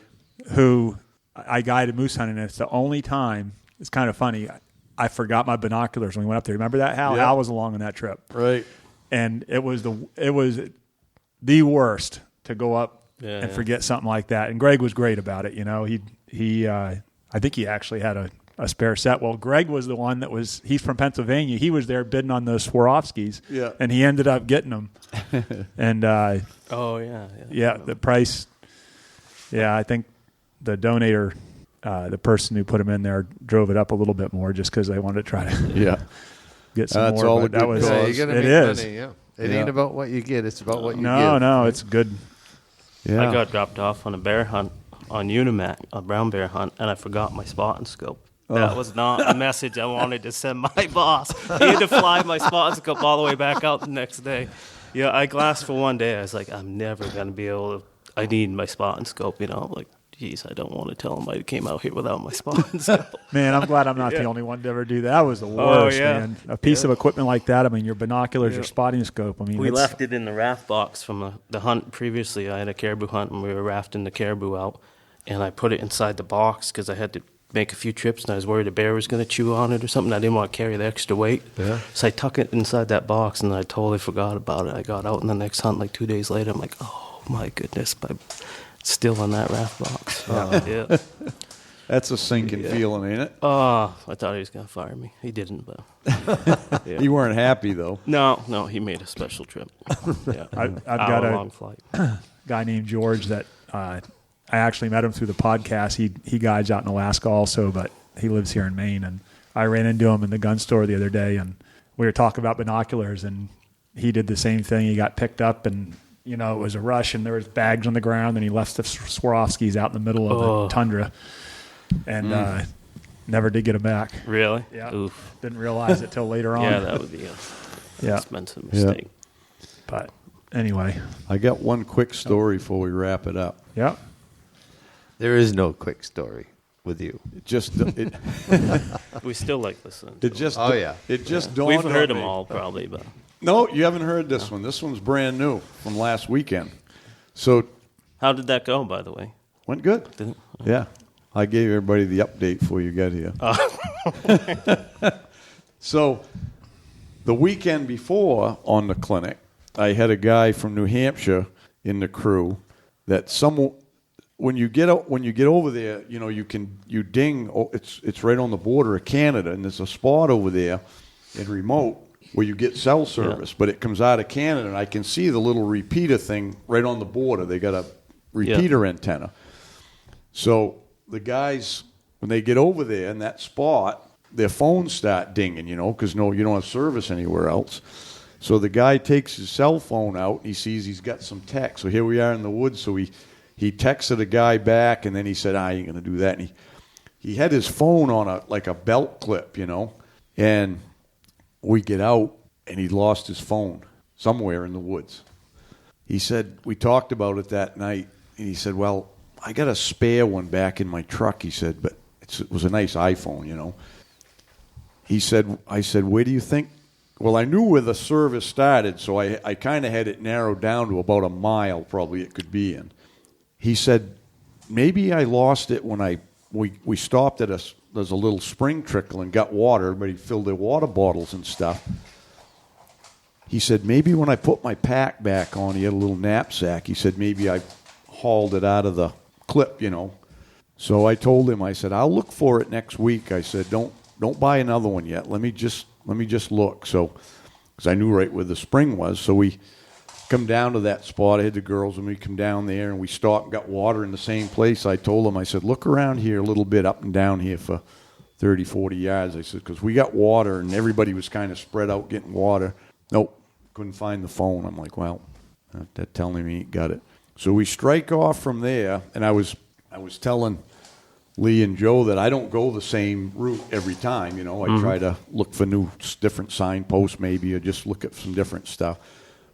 who I guided moose hunting, and it's the only time. It's kind of funny. I forgot my binoculars when we went up there. Remember that, Hal? Yeah. Hal was along on that trip, right? And it was the worst to go up and forget something like that. And Greg was great about it. You know, I think he actually had a spare set. Well, Greg was the one he's from Pennsylvania. He was there bidding on those Swarovskis, and he ended up getting them. And the price. Yeah, I think the donator, the person who put them in there, drove it up a little bit more just because they wanted to try to get some more. All but that was you gotta make money. Yeah, it ain't about what you get; it's about what you give. No, it's good. Yeah, I got dropped off on a bear hunt on Unimac, a brown bear hunt, and I forgot my spotting scope. That was not a message I wanted to send my boss. He had to fly my spotting scope all the way back out the next day. Yeah, I glassed for 1 day. I was like, I'm never going to be able to. I need my spotting scope, you know. I'm like, geez, I don't want to tell him I came out here without my spotting scope. Man, I'm glad I'm not the only one to ever do that. That was the worst, man. A piece of equipment like that, I mean, your binoculars, your spotting scope. I mean, we left it in the raft box from the hunt previously. I had a caribou hunt, and we were rafting the caribou out, and I put it inside the box because I had to make a few trips, and I was worried a bear was going to chew on it or something. I didn't want to carry the extra weight. Yeah. So I tuck it inside that box, and I totally forgot about it. I got out in the next hunt like 2 days later. I'm like, oh, my goodness, I'm still in that raft box. Yeah. That's a sinking feeling, ain't it? Oh, I thought he was going to fire me. He didn't, but... You weren't happy, though. No, he made a special trip. Yeah, I've got long flight. Guy named George that I actually met him through the podcast. He guides out in Alaska also, but he lives here in Maine. And I ran into him in the gun store the other day, and we were talking about binoculars, and he did the same thing. He got picked up, and it was a rush, and there was bags on the ground, and he left the Swarovskis out in the middle of the tundra, and never did get them back. Really? Yeah. Oof. Didn't realize it till later on. Yeah, that would be an expensive mistake. But anyway. I got one quick story before we wrap it up. Yeah. There is no quick story with you. We still like listening. It just dawned We've heard on them me. all probably, but No, you haven't heard this one. This one's brand new from last weekend. So, how did that go, by the way? Went good. Didn't? Yeah. I gave everybody the update before you got here. So, the weekend before on the clinic, I had a guy from New Hampshire in the crew that when you get over there, you ding. Oh, it's right on the border of Canada, and there's a spot over there in remote where you get cell service, but it comes out of Canada, and I can see the little repeater thing right on the border. They got a repeater antenna. So the guys, when they get over there in that spot, their phones start dinging, because you don't have service anywhere else. So the guy takes his cell phone out, and he sees he's got some text. So here we are in the woods. So he texted a guy back, and then he said, I ain't going to do that. And he had his phone on a belt clip, and we get out, and he lost his phone somewhere in the woods. He said, we talked about it that night, and he said, well, I got a spare one back in my truck, he said, but it was a nice iPhone, He said, I said, where do you think? Well, I knew where the service started, so I kind of had it narrowed down to about a mile probably it could be in. He said, maybe I lost it when we stopped at there's a little spring trickle and got water. Everybody filled their water bottles and stuff. He said, maybe when I put my pack back on, he had a little knapsack. He said, maybe I hauled it out of the clip, So I told him, I said, I'll look for it next week. I said, don't buy another one yet. Let me just look. So, because I knew right where the spring was. So we come down to that spot. I had the girls, and we come down there, and we stopped and got water in the same place. I told them, I said, look around here a little bit, up and down here for 30, 40 yards. I said, because we got water, and everybody was kind of spread out getting water. Nope, couldn't find the phone. I'm like, well, they're telling me he got it. So we strike off from there, and I was telling Lee and Joe that I don't go the same route every time. I try to look for different signposts maybe, or just look at some different stuff.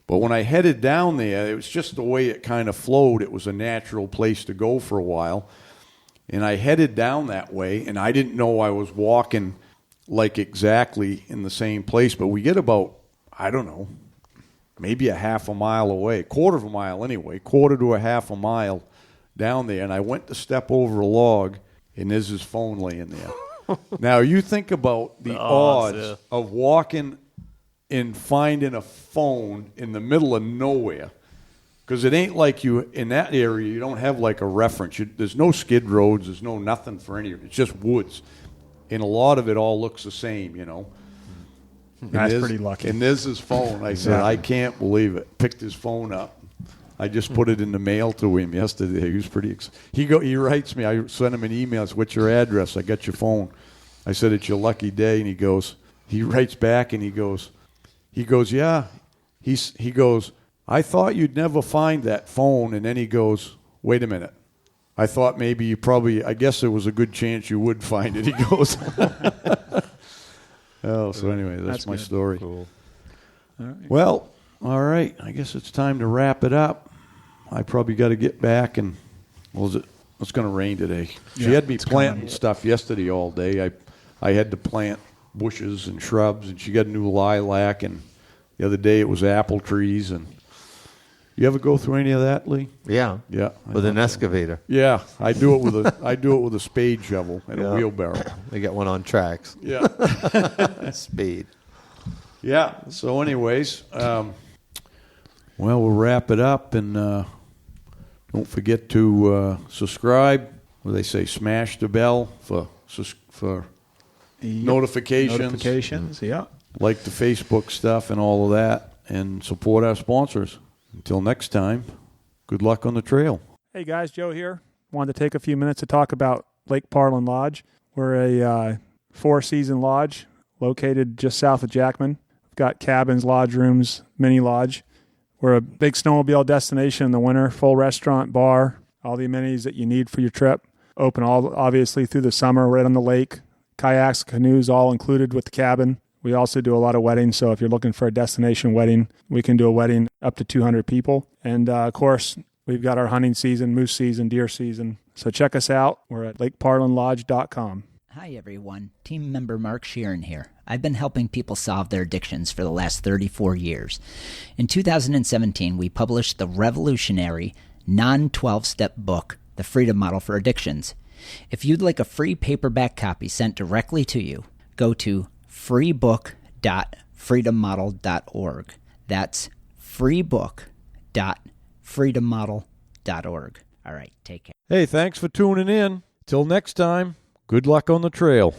But when I headed down there, it was just the way it kind of flowed. It was a natural place to go for a while. And I headed down that way, and I didn't know I was walking like exactly in the same place. But we get about, I don't know, maybe a half a mile away, quarter of a mile anyway, quarter to a half a mile down there. And I went to step over a log, and there's his phone laying there. Now, you think about the odds of walking and finding a phone in the middle of nowhere. Because it ain't like you, in that area, you don't have like a reference. There's no skid roads. There's no nothing for any of it. It's just woods. And a lot of it all looks the same, That's pretty lucky. And there's his phone. I said, I can't believe it. Picked his phone up. I just put it in the mail to him yesterday. He was pretty excited. He writes me. I sent him an email. I said, what's your address? I got your phone. I said, it's your lucky day. And he writes back, and he goes, yeah. He goes, I thought you'd never find that phone. And then he goes, wait a minute. I thought maybe I guess there was a good chance you would find it. He goes. So anyway, that's my story. Cool. All right. Well, all right. I guess it's time to wrap it up. I probably got to get back, and it's going to rain today. She had me planting stuff yesterday all day. I had to plant bushes and shrubs, and she got a new lilac, and the other day it was apple trees. And you ever go through any of that, Lee? Yeah. Yeah. With an excavator. Yeah, I do it with a spade shovel and a wheelbarrow. They got one on tracks. Yeah. Spade. Yeah. So, anyways, we'll wrap it up, and don't forget to subscribe. What do they say? Smash the bell for notifications. Notifications, yeah. Like the Facebook stuff and all of that, and support our sponsors. Until next time, good luck on the trail. Hey guys, Joe here. Wanted to take a few minutes to talk about Lake Parlin Lodge. We're a 4-season lodge located just south of Jackman. We've got cabins, lodge rooms, mini lodge. We're a big snowmobile destination in the winter, full restaurant, bar, all the amenities that you need for your trip. Open obviously through the summer, right on the lake. Kayaks, canoes, all included with the cabin. We also do a lot of weddings, so if you're looking for a destination wedding, we can do a wedding up to 200 people. And, of course, we've got our hunting season, moose season, deer season. So check us out. We're at lakeparlinlodge.com. Hi, everyone. Team member Mark Sheeran here. I've been helping people solve their addictions for the last 34 years. In 2017, we published the revolutionary non-12-step book, The Freedom Model for Addictions. If you'd like a free paperback copy sent directly to you, go to freebook.freedommodel.org. That's freebook.freedommodel.org. All right, take care. Hey, thanks for tuning in. Till next time, good luck on the trail.